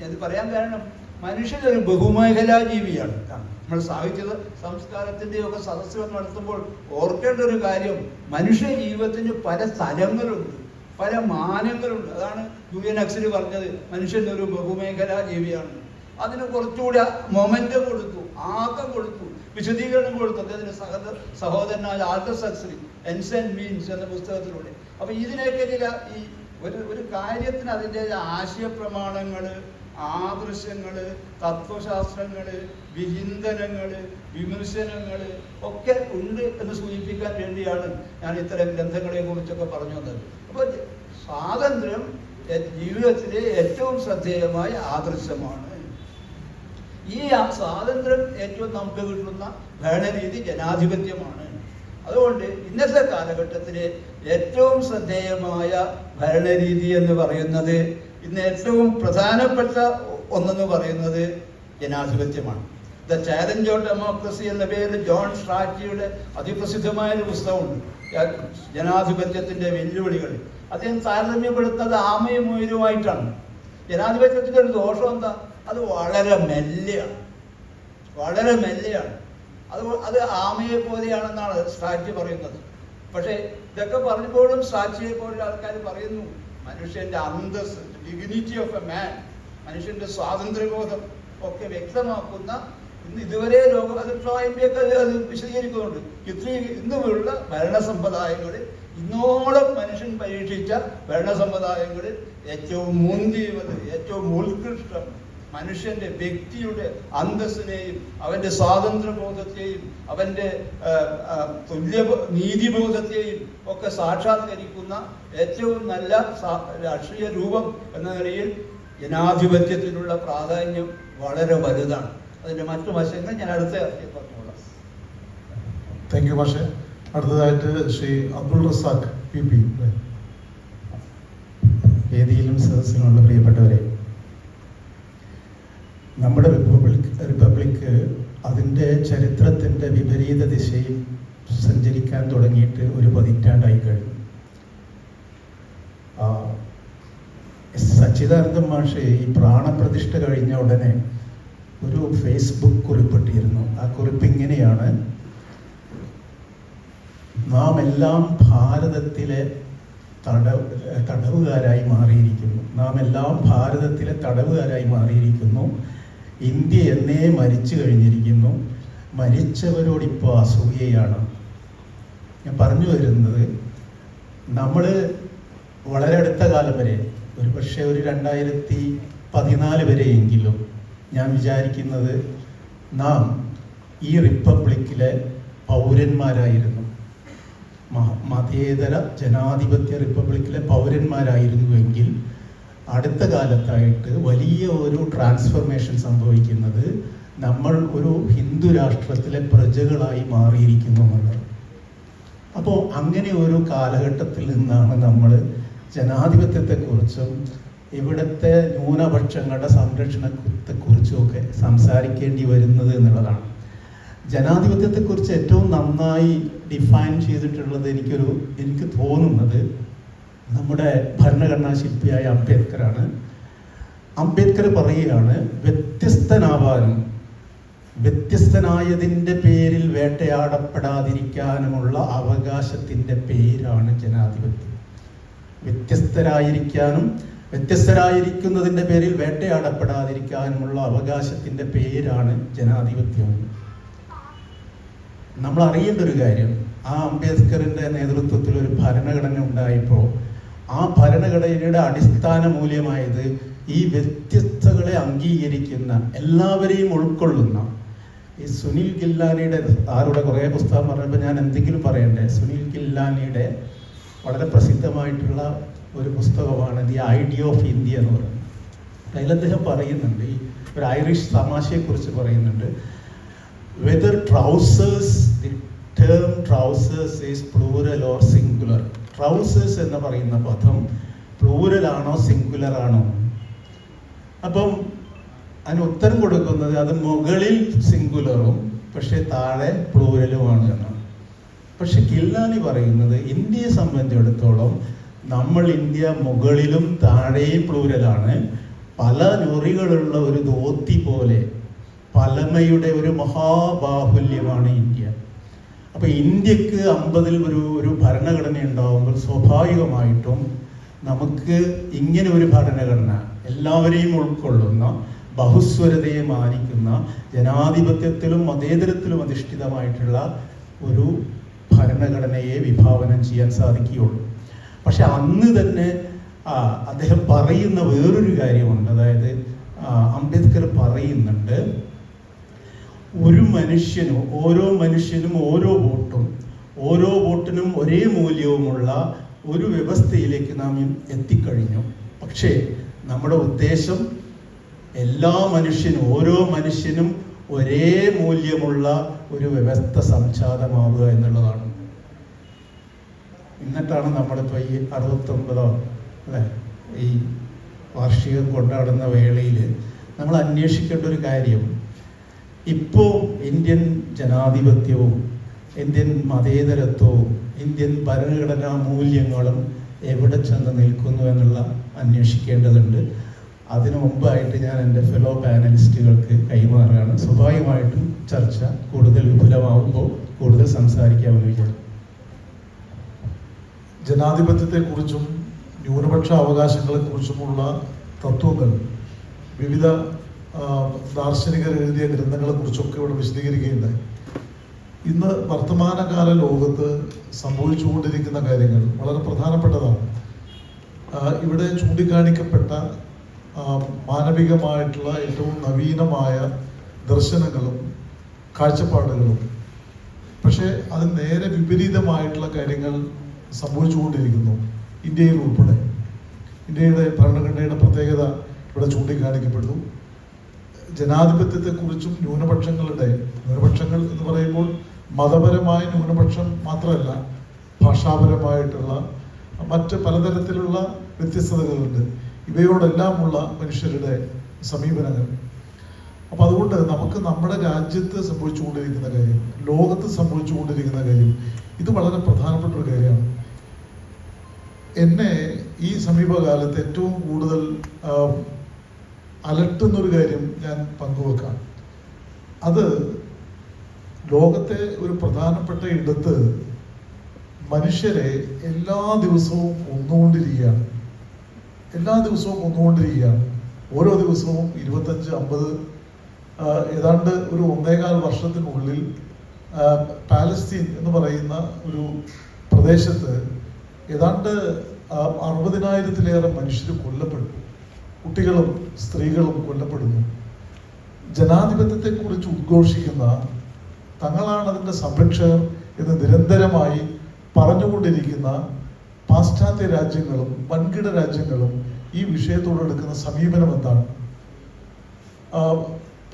ഇത് പറയാൻ കാരണം, മനുഷ്യൻ ഒരു ബഹുമേഖലാ ജീവിയാണ്. നമ്മൾ സാഹിത്യ സംസ്കാരത്തിൻ്റെ ഒക്കെ സദസ്സുകൾ നടത്തുമ്പോൾ ഓർക്കേണ്ട ഒരു കാര്യം, മനുഷ്യ ജീവിതത്തിന് പല തലങ്ങളുണ്ട്, പല മാനങ്ങളുണ്ട്. അതാണ് യുഎൻ അക്സലി പറഞ്ഞത്, മനുഷ്യൻ ഒരു ബഹുമേഖലാ ജീവിയാണ്. അതിന് കുറച്ചുകൂടി മൊമെന്റം കൊടുത്തു, ആക്കം കൊടുത്തു, വിശദീകരണം കൊടുത്തു അദ്ദേഹത്തിന്റെ സഹോദരനായ ആൽഡസ് ഹക്സ്ലി എൻസ് ആൻഡ് മീൻസ് എന്ന പുസ്തകത്തിലൂടെ. അപ്പൊ ഇതിനൊക്കെ ഈ ഒരു കാര്യത്തിന് അതിൻ്റെ ആശയപ്രമാണങ്ങള്, ആദർശങ്ങള്, തത്വശാസ്ത്രങ്ങള്, വിചിന്തനങ്ങള്, വിമർശനങ്ങള് ഒക്കെ ഉണ്ട് എന്ന് സൂചിപ്പിക്കാൻ വേണ്ടിയാണ് ഞാൻ ഇത്തരം ഗ്രന്ഥങ്ങളെ കുറിച്ചൊക്കെ പറഞ്ഞു വന്നത്. അപ്പോൾ സ്വാതന്ത്ര്യം ജീവിതത്തിലെ ഏറ്റവും ശ്രദ്ധേയമായ ആദർശമാണ്. ഈ സ്വാതന്ത്ര്യം ഏറ്റവും നമുക്ക് കിട്ടുന്ന ഭരണരീതി ജനാധിപത്യമാണ്. അതുകൊണ്ട് ഇന്നത്തെ കാലഘട്ടത്തിലെ ഏറ്റവും ശ്രദ്ധേയമായ ഭരണരീതി എന്ന് പറയുന്നത്, ഇന്ന് ഏറ്റവും പ്രധാനപ്പെട്ട ഒന്നെന്ന് പറയുന്നത് ജനാധിപത്യമാണ്. ദ ചാലഞ്ച് ഓഫ് ഡെമോക്രസി എന്ന പേരിൽ ജോൺ സ്ട്രാറ്റിയുടെ അതിപ്രസിദ്ധമായ ഒരു പുസ്തകമുണ്ട്, ജനാധിപത്യത്തിന്റെ വെല്ലുവിളികൾ. അദ്ദേഹം താരതമ്യപ്പെടുത്തുന്നത് ആമയും മുയലുമായിട്ടാണ്. ജനാധിപത്യത്തിന്റെ ഒരു ദോഷം എന്താ? അത് വളരെ മെല്ലെയാണ്, വളരെ മെല്ലെയാണ്. അത് ആമയെ പോലെയാണെന്നാണ് സ്ട്രാറ്റി പറയുന്നത്. പക്ഷേ ഇതൊക്കെ പറഞ്ഞപ്പോഴും സ്ട്രാറ്റിയെ പോലെ ആൾക്കാർ പറയുന്നു, മനുഷ്യന്റെ അന്തസ്, ഡിഗ്നിറ്റി ഓഫ് എ മാൻ, മനുഷ്യന്റെ സ്വാതന്ത്ര്യബോധം ഒക്കെ വ്യക്തമാക്കുന്ന, ഇന്ന് ഇതുവരെ ലോകം അത് ട്രോയിൻ്റെയൊക്കെ അത് വിശദീകരിക്കുന്നുണ്ട്. ഇന്നുമുള്ള ഭരണ സമ്പ്രദായങ്ങളിൽ, ഇന്നോളം മനുഷ്യൻ പരീക്ഷിച്ച ഭരണ സമ്പ്രദായങ്ങളിൽ ഏറ്റവും മുന്തിയത്, ഏറ്റവും ഉത്കൃഷ്ടം, മനുഷ്യന്റെ വ്യക്തിയുടെ അന്തസ്സിനെയും അവന്റെ സ്വാതന്ത്ര്യബോധത്തെയും അവന്റെ നീതിബോധത്തെയും ഒക്കെ സാക്ഷാത്കരിക്കുന്ന ഏറ്റവും നല്ല രാഷ്ട്രീയ രൂപം എന്ന നിലയിൽ ജനാധിപത്യത്തിനുള്ള പ്രാധാന്യം വളരെ വലുതാണ്. അതിന്റെ മറ്റു വശങ്ങൾ ഞാൻ അടുത്ത പറഞ്ഞോളാം. താങ്ക് യു മാഷെ. അടുത്തതായിട്ട് ശ്രീ അബ്ദുൾ റസാഖ് PP. വേദിയിലും സദസ്സിലുള്ള പ്രിയപ്പെട്ടവരെ, നമ്മുടെ റിപ്പബ്ലിക്ക് അതിൻ്റെ ചരിത്രത്തിൻ്റെ വിപരീത ദിശയിൽ സഞ്ചരിക്കാൻ തുടങ്ങിയിട്ട് ഒരു പതിറ്റാണ്ടായി കഴിഞ്ഞു. സച്ചിദാനന്ദ മാഷ് ഈ പ്രാണപ്രതിഷ്ഠ കഴിഞ്ഞ ഉടനെ ഒരു ഫേസ്ബുക്ക് കുറിപ്പിട്ടിരുന്നു. ആ കുറിപ്പ് ഇങ്ങനെയാണ്: നാം എല്ലാം ഭാരതത്തിലെ തടവുകാരായി മാറിയിരിക്കുന്നു. നാം എല്ലാം ഭാരതത്തിലെ തടവുകാരായി മാറിയിരിക്കുന്നു. ഇന്ത്യ എന്നേ മരിച്ചു കഴിഞ്ഞിരിക്കുന്നു. മരിച്ചവരോടിപ്പോൾ അസൂയയാണ്. ഞാൻ പറഞ്ഞു വരുന്നത്, നമ്മൾ വളരെ അടുത്ത കാലം വരെ, ഒരു പക്ഷേ ഒരു 2014 വരെയെങ്കിലും ഞാൻ വിചാരിക്കുന്നത് നാം ഈ റിപ്പബ്ലിക്കിലെ പൗരന്മാരായിരുന്നു. മതേതര ജനാധിപത്യ റിപ്പബ്ലിക്കിലെ പൗരന്മാരായിരുന്നുവെങ്കിൽ അടുത്ത കാലത്തായിട്ട് വലിയ ഒരു ട്രാൻസ്ഫർമേഷൻ സംഭവിക്കുന്നത് നമ്മൾ ഒരു ഹിന്ദു രാഷ്ട്രത്തിലെ പ്രജകളായി മാറിയിരിക്കുന്നു എന്നുള്ളത്. അപ്പോൾ അങ്ങനെ ഒരു കാലഘട്ടത്തിൽ നിന്നാണ് നമ്മൾ ജനാധിപത്യത്തെക്കുറിച്ചും ഇവിടുത്തെ ന്യൂനപക്ഷങ്ങളുടെ സംരക്ഷണത്തെക്കുറിച്ചുമൊക്കെ സംസാരിക്കേണ്ടി വരുന്നത് എന്നുള്ളതാണ്. ജനാധിപത്യത്തെക്കുറിച്ച് ഏറ്റവും നന്നായി ഡിഫൈൻ ചെയ്തിട്ടുള്ളത് എനിക്ക് തോന്നുന്നത് നമ്മുടെ ഭരണഘടനാ ശില്പിയായ അംബേദ്കറാണ്. അംബേദ്കർ പറയുകയാണ്, വ്യത്യസ്തനാവാനും വ്യത്യസ്തനായതിൻ്റെ പേരിൽ വേട്ടയാടപ്പെടാതിരിക്കാനുമുള്ള അവകാശത്തിൻ്റെ പേരാണ് ജനാധിപത്യം. വ്യത്യസ്തരായിരിക്കുന്നതിൻ്റെ പേരിൽ വേട്ടയാടപ്പെടാതിരിക്കാനുമുള്ള അവകാശത്തിൻ്റെ പേരാണ് ജനാധിപത്യം. നമ്മൾ അറിയേണ്ട ഒരു കാര്യം, ആ അംബേദ്കറിൻ്റെ നേതൃത്വത്തിൽ ഒരു ഭരണഘടന ഉണ്ടായപ്പോൾ ആ ഭരണഘടനയുടെ അടിസ്ഥാന മൂല്യമായത് ഈ വ്യത്യസ്തകളെ അംഗീകരിക്കുന്ന, എല്ലാവരെയും ഉൾക്കൊള്ളുന്ന, ഈ സുനിൽ ഗില്ലാനിയുടെ, ആരുടെ കുറേ പുസ്തകം പറഞ്ഞപ്പോൾ ഞാൻ എന്തെങ്കിലും പറയണ്ടേ, സുനിൽ ഗില്ലാനിയുടെ വളരെ പ്രസിദ്ധമായിട്ടുള്ള ഒരു പുസ്തകമാണ് ദി ഐഡിയ ഓഫ് ഇന്ത്യ എന്ന് പറയുന്നത്. അതിൽ അദ്ദേഹം പറയുന്നുണ്ട്, ഈ ഒരു ഐറിഷ് തമാശയെക്കുറിച്ച് പറയുന്നുണ്ട്. Whether trousers, the term trousers is plural or singular. Trousers എന്ന് പറയുന്ന പദം പ്ലൂറൽ ആണോ സിംഗുലർ ആണോ? അപ്പം അതിന് ഉത്തരം കൊടുക്കുന്നത് അത് മുകളിൽ സിംഗുലറും പക്ഷെ താഴെ പ്ലൂരലുമാണ് എന്നാണ്. പക്ഷെ ഗില്ലാനി പറയുന്നത് ഇന്ത്യയെ സംബന്ധിച്ചിടത്തോളം ഇന്ത്യ മുകളിലും താഴെയും പ്ലൂരലാണ്. പല ഞൊറികളുള്ള ഒരു ധോത്തി പോലെ പലമയുടെ ഒരു മഹാബാഹുല്യമാണ് ഇന്ത്യ. അപ്പൊ ഇന്ത്യക്ക് 50-ൽ ഒരു ഭരണഘടന ഉണ്ടാവുമ്പോൾ സ്വാഭാവികമായിട്ടും നമുക്ക് ഇങ്ങനെ ഒരു ഭരണഘടന, എല്ലാവരെയും ഉൾക്കൊള്ളുന്ന, ബഹുസ്വരതയെ മാനിക്കുന്ന, ജനാധിപത്യത്തിലും മതേതരത്തിലും അധിഷ്ഠിതമായിട്ടുള്ള ഒരു ഭരണഘടനയെ വിഭാവനം ചെയ്യാൻ സാധിക്കുകയുള്ളൂ. പക്ഷെ അന്ന് തന്നെ അദ്ദേഹം പറയുന്ന വേറൊരു കാര്യമുണ്ട്. അതായത് അംബേദ്കർ പറയുന്നുണ്ട്, ഓരോ മനുഷ്യനും ഓരോ വോട്ടിനും ഒരേ മൂല്യവുമുള്ള ഒരു വ്യവസ്ഥയിലേക്ക് നാം എത്തിക്കഴിഞ്ഞു. പക്ഷേ നമ്മുടെ ഉദ്ദേശം ഓരോ മനുഷ്യനും ഒരേ മൂല്യമുള്ള ഒരു വ്യവസ്ഥ സംജാതമാവുക എന്നുള്ളതാണ്. എന്നിട്ടാണ് നമ്മളിപ്പോൾ ഈ 69 അല്ലേ, ഈ വാർഷികം കൊണ്ടാടുന്ന വേളയിൽ നമ്മൾ അന്വേഷിക്കേണ്ട ഒരു കാര്യം, ഇപ്പോൾ ഇന്ത്യൻ ജനാധിപത്യവും ഇന്ത്യൻ മതേതരത്വവും ഇന്ത്യൻ ഭരണഘടനാ മൂല്യങ്ങളും എവിടെ ചെന്ന് നിൽക്കുന്നു എന്നുള്ള അന്വേഷിക്കേണ്ടതുണ്ട്. അതിനു മുമ്പായിട്ട് ഞാൻ എൻ്റെ ഫെലോ പാനലിസ്റ്റുകൾക്ക് കൈമാറുകയാണ്. സ്വാഭാവികമായിട്ടും ചർച്ച കൂടുതൽ വിപുലമാകുമ്പോൾ കൂടുതൽ സംസാരിക്കാമെന്ന് വിചാരിക്കും. ജനാധിപത്യത്തെക്കുറിച്ചും ന്യൂനപക്ഷ അവകാശങ്ങളെക്കുറിച്ചുമുള്ള തത്വങ്ങൾ വിവിധ ദാർശനികർ എഴുതിയ ഗ്രന്ഥങ്ങളെക്കുറിച്ചൊക്കെ ഇവിടെ വിശദീകരിക്കുകയുണ്ടായി. ഇന്ന് വർത്തമാനകാല ലോകത്ത് സംഭവിച്ചുകൊണ്ടിരിക്കുന്ന കാര്യങ്ങൾ വളരെ പ്രധാനപ്പെട്ടതാണ്. ഇവിടെ ചൂണ്ടിക്കാണിക്കപ്പെട്ട മാനവികമായിട്ടുള്ള ഏറ്റവും നവീനമായ ദർശനങ്ങളും കാഴ്ചപ്പാടുകളും. പക്ഷേ അത് നേരെ വിപരീതമായിട്ടുള്ള കാര്യങ്ങൾ സംഭവിച്ചുകൊണ്ടിരിക്കുന്നു ഇന്ത്യയിൽ ഉൾപ്പെടെ. ഇന്ത്യയുടെ ഭരണഘടനയുടെ പ്രത്യേകത ഇവിടെ ചൂണ്ടിക്കാണിക്കപ്പെട്ടു. ജനാധിപത്യത്തെക്കുറിച്ചും ന്യൂനപക്ഷങ്ങൾ എന്ന് പറയുമ്പോൾ മതപരമായ ന്യൂനപക്ഷം മാത്രമല്ല, ഭാഷാപരമായിട്ടുള്ള മറ്റ് പലതരത്തിലുള്ള വ്യത്യസ്തതകളുണ്ട്. ഇവയോടെല്ലാമുള്ള മനുഷ്യരുടെ സമീപനങ്ങൾ. അപ്പം അതുകൊണ്ട് നമുക്ക് നമ്മുടെ രാജ്യത്ത് സംഭവിച്ചുകൊണ്ടിരിക്കുന്ന കാര്യം, ലോകത്ത് സംഭവിച്ചുകൊണ്ടിരിക്കുന്ന കാര്യം, ഇത് വളരെ പ്രധാനപ്പെട്ട ഒരു കാര്യമാണ്. എന്നെ ഈ സമീപകാലത്ത് ഏറ്റവും കൂടുതൽ അലട്ടുന്നൊരു കാര്യം ഞാൻ പങ്കുവെക്കാം. അത് ലോകത്തെ ഒരു പ്രധാനപ്പെട്ട ഇടത്ത് മനുഷ്യരെ എല്ലാ ദിവസവും കൊന്നുകൊണ്ടിരിക്കുകയാണ്. ഓരോ ദിവസവും 25-50 ഏതാണ്ട് ഒരു 1.25 വർഷത്തിനുള്ളിൽ പാലസ്തീൻ എന്ന് പറയുന്ന ഒരു പ്രദേശത്ത് ഏതാണ്ട് 60,000-ത്തിലേറെ മനുഷ്യർ കൊല്ലപ്പെട്ടു. കുട്ടികളും സ്ത്രീകളും കൊല്ലപ്പെടുന്നു. ജനാധിപത്യത്തെക്കുറിച്ച് ഉദ്ഘോഷിക്കുന്ന, തങ്ങളാണ് അതിൻ്റെ സംരക്ഷകർ എന്ന് നിരന്തരമായി പറഞ്ഞുകൊണ്ടിരിക്കുന്ന പാശ്ചാത്യ രാജ്യങ്ങളും വൻകിട രാജ്യങ്ങളും ഈ വിഷയത്തോട് എടുക്കുന്ന സമീപനം എന്താണ്?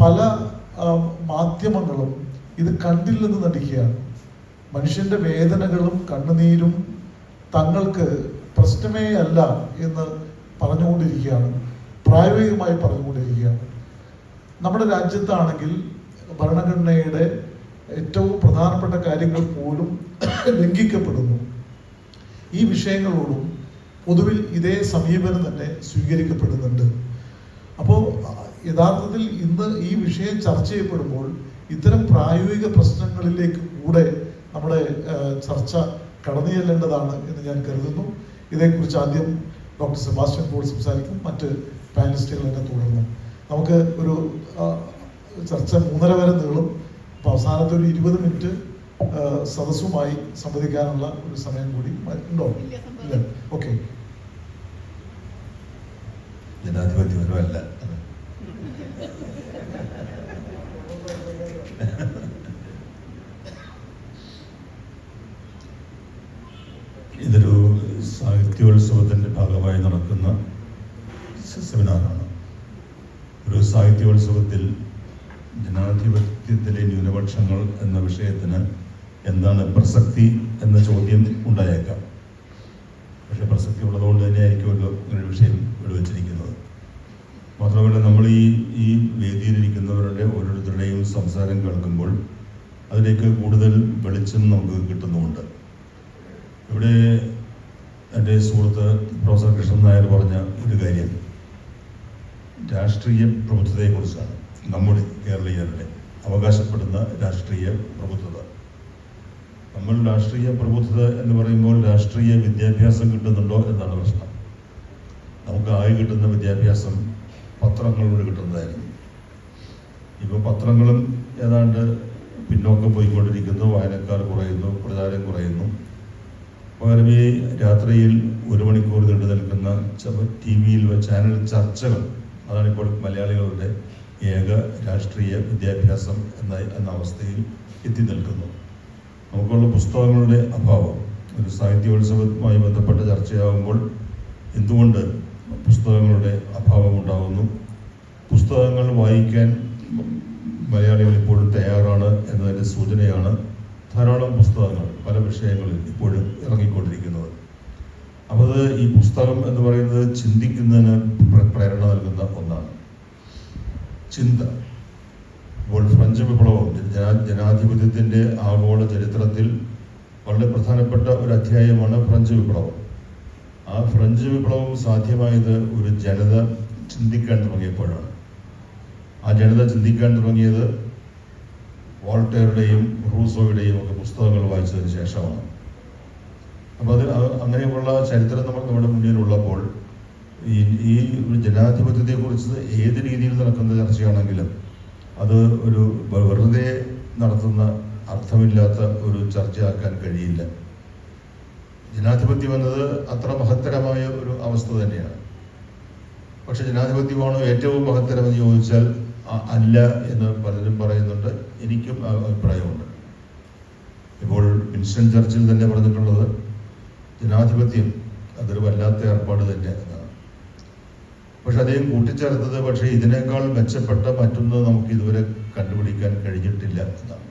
പല മാധ്യമങ്ങളും ഇത് കണ്ടില്ലെന്ന് നടിക്കുകയാണ്. മനുഷ്യന്റെ വേദനകളും കണ്ണുനീരും തങ്ങൾക്ക് പ്രശ്നമേ അല്ല എന്ന് പറഞ്ഞുകൊണ്ടിരിക്കുകയാണ്, പ്രായോഗികമായി പറഞ്ഞുകൊണ്ടിരിക്കുകയാണ്. നമ്മുടെ രാജ്യത്താണെങ്കിൽ ഭരണഘടനയുടെ ഏറ്റവും പ്രധാനപ്പെട്ട കാര്യങ്ങൾ പോലും ലംഘിക്കപ്പെടുന്നു. ഈ വിഷയങ്ങളോടും പൊതുവിൽ ഇതേ സമീപനം തന്നെ സ്വീകരിക്കപ്പെടുന്നുണ്ട്. അപ്പോൾ യഥാർത്ഥത്തിൽ ഇന്ന് ഈ വിഷയം ചർച്ച ചെയ്യപ്പെടുമ്പോൾ ഇത്തരം പ്രായോഗിക പ്രശ്നങ്ങളിലേക്ക് കൂടെ നമ്മുടെ ചർച്ച കടന്നു ചെല്ലേണ്ടതാണ് എന്ന് ഞാൻ കരുതുന്നു. ഇതേക്കുറിച്ച് ആദ്യം ഡോക്ടർ സെബാസ്റ്റ്യൻ പോൾ സംസാരിക്കും, മറ്റ് പാനലിസ്റ്റുകൾ എന്നെ തുടർന്നു. നമുക്ക് ഒരു ചർച്ച 3:30 വരെ നീളും. അപ്പോൾ അവസാനത്തെ ഒരു 20 മിനിറ്റ് സദസ്സുമായി സംവദിക്കാനുള്ള ഒരു സമയം കൂടി ഉണ്ടോ? ഇല്ല, ഓക്കെ. ജനാധിപത്യമല്ല, ഇതൊരു സാഹിത്യോത്സവത്തിൻ്റെ ഭാഗമായി നടക്കുന്ന സെമിനാറാണ്. ഒരു സാഹിത്യോത്സവത്തിൽ ജനാധിപത്യത്തിലെ ന്യൂനപക്ഷങ്ങൾ എന്ന വിഷയത്തിന് എന്താണ് പ്രസക്തി എന്ന ചോദ്യം ഉണ്ടായേക്കാം. പക്ഷെ പ്രസക്തി ഉള്ളതുകൊണ്ട് തന്നെയായിരിക്കുമല്ലോ ഇങ്ങനെ വിഷയം ഇവിടെ വെച്ചിരിക്കുന്നത്. മാത്രമല്ല, നമ്മൾ ഈ വേദിയിലിരിക്കുന്നവരുടെ ഓരോരുത്തരുടെയും സംസാരം കേൾക്കുമ്പോൾ അതിലേക്ക് കൂടുതൽ വെളിച്ചം നമുക്ക് കിട്ടുന്നുമുണ്ട്. ഇവിടെ എൻ്റെ സുഹൃത്ത് പ്രൊഫസർ കൃഷ്ണൻ നായർ പറഞ്ഞ ഒരു കാര്യം രാഷ്ട്രീയ പ്രബുദ്ധതയെക്കുറിച്ചാണ്. നമ്മുടെ കേരളീയരുടെ അവകാശപ്പെടുന്ന രാഷ്ട്രീയ പ്രബുദ്ധത. നമ്മൾ രാഷ്ട്രീയ പ്രബുദ്ധത എന്ന് പറയുമ്പോൾ രാഷ്ട്രീയ വിദ്യാഭ്യാസം കിട്ടുന്നുണ്ടോ എന്നാണ് പ്രശ്നം. നമുക്ക് ആയി കിട്ടുന്ന വിദ്യാഭ്യാസം പത്രങ്ങളിലൂടെ കിട്ടുന്നതായിരുന്നു. ഇപ്പോൾ പത്രങ്ങളും ഏതാണ്ട് പിന്നോക്കം പോയിക്കൊണ്ടിരിക്കുന്നു, വായനക്കാർ കുറയുന്നു, പ്രചാരം കുറയുന്നു. പകരം ഈ രാത്രിയിൽ 1 മണിക്കൂർ നീണ്ടു നിൽക്കുന്ന TV-യിൽ ചാനൽ ചർച്ചകൾ, അതാണിപ്പോൾ മലയാളികളുടെ ഏക രാഷ്ട്രീയ വിദ്യാഭ്യാസം എന്ന അവസ്ഥയിൽ എത്തി നിൽക്കുന്നു. നമുക്കുള്ള പുസ്തകങ്ങളുടെ അഭാവം ഒരു സാഹിത്യോത്സവവുമായി ബന്ധപ്പെട്ട ചർച്ചയാകുമ്പോൾ എന്തുകൊണ്ട് പുസ്തകങ്ങളുടെ അഭാവം ഉണ്ടാകുന്നു? പുസ്തകങ്ങൾ വായിക്കാൻ മലയാളികൾ ഇപ്പോഴും തയ്യാറാണ് എന്നതിൻ്റെ സൂചനയാണ് ധാരാളം പുസ്തകങ്ങൾ പല വിഷയങ്ങളിൽ ഇപ്പോഴും ഇറങ്ങിക്കൊണ്ടിരിക്കുന്നത്. അപ്പോൾ അത് ഈ പുസ്തകം എന്ന് പറയുന്നത് ചിന്തിക്കുന്നതിന് പ്രേരണ നൽകുന്ന ഒന്നാണ്. ചിന്ത. ഇപ്പോൾ ഫ്രഞ്ച് വിപ്ലവം ജനാധിപത്യത്തിൻ്റെ ആഗോള ചരിത്രത്തിൽ വളരെ പ്രധാനപ്പെട്ട ഒരു അധ്യായമാണ് ഫ്രഞ്ച് വിപ്ലവം. ആ ഫ്രഞ്ച് വിപ്ലവം സാധ്യമായത് ഒരു ജനത ചിന്തിക്കാൻ തുടങ്ങിയപ്പോഴാണ്. ആ ജനത ചിന്തിക്കാൻ തുടങ്ങിയത് വോൾട്ടേറുടെയും റൂസോയുടെയും ഒക്കെ പുസ്തകങ്ങൾ വായിച്ചതിന് ശേഷമാണ്. അപ്പോൾ അങ്ങനെയുള്ള ചരിത്രം നമ്മുടെ മുന്നിലുള്ളപ്പോൾ ഈ ജനാധിപത്യത്തെക്കുറിച്ച് ഏത് രീതിയിൽ നടക്കുന്ന ചർച്ചയാണെങ്കിലും അത് ഒരു വെറുതെ നടത്തുന്ന അർത്ഥമില്ലാത്ത ഒരു ചർച്ചയാക്കാൻ കഴിയില്ല. ജനാധിപത്യം എന്നത് അത്ര മഹത്തരമായ ഒരു അവസ്ഥ തന്നെയാണ്. പക്ഷെ ജനാധിപത്യമാണോ ഏറ്റവും മഹത്തരമെന്ന് ചോദിച്ചാൽ അല്ല എന്ന് പലരും പറയുന്നുണ്ട്. എനിക്കും ആ അഭിപ്രായമുണ്ട്. ഇപ്പോൾ വിൻസ്റ്റൺ ചർച്ചിൽ തന്നെ പറഞ്ഞിട്ടുള്ളത് ജനാധിപത്യം അതൊരു വല്ലാത്ത ഏർപ്പാട് തന്നെ എന്നാണ്. പക്ഷെ അദ്ദേഹം കൂട്ടിച്ചേർത്തത് പക്ഷേ ഇതിനേക്കാൾ മെച്ചപ്പെട്ട മറ്റൊന്ന് നമുക്ക് ഇതുവരെ കണ്ടുപിടിക്കാൻ കഴിഞ്ഞിട്ടില്ല എന്നാണ്.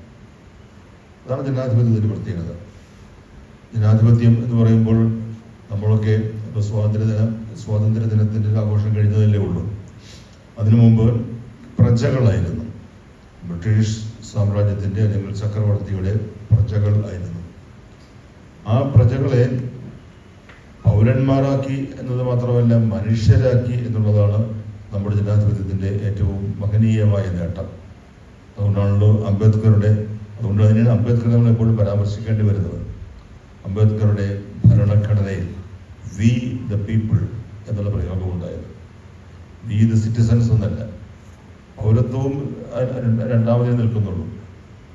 അതാണ് ജനാധിപത്യത്തിൻ്റെ പ്രത്യേകത. ജനാധിപത്യം എന്ന് പറയുമ്പോൾ നമ്മളൊക്കെ ഇപ്പോൾ സ്വാതന്ത്ര്യ ദിനത്തിൻ്റെ ആഘോഷം കഴിഞ്ഞതല്ലേ ഉള്ളൂ. അതിനു മുമ്പ് പ്രജകളായിരുന്നു. ബ്രിട്ടീഷ് സാമ്രാജ്യത്തിൻ്റെ അല്ലെങ്കിൽ ചക്രവർത്തിയുടെ പ്രജകൾ ആയിരുന്നു. ആ പ്രജകളെ പൗരന്മാരാക്കി എന്നത് മാത്രമല്ല മനുഷ്യരാക്കി എന്നുള്ളതാണ് നമ്മുടെ ജനാധിപത്യത്തിൻ്റെ ഏറ്റവും മഹനീയമായ നേട്ടം. അതുകൊണ്ടാണല്ലോ അതുകൊണ്ട് തന്നെയാണ് അംബേദ്കർ നമ്മൾ എപ്പോഴും പരാമർശിക്കേണ്ടി വരുന്നത്. അംബേദ്കറുടെ ഭരണഘടനയിൽ വി ദ പീപ്പിൾ എന്നുള്ള പ്രയോഗം ഉണ്ടായത്. വി ദ സിറ്റിസൺസ് എന്നല്ല. പൗരത്വവും രണ്ടാമതേ നിൽക്കുന്നുള്ളൂ.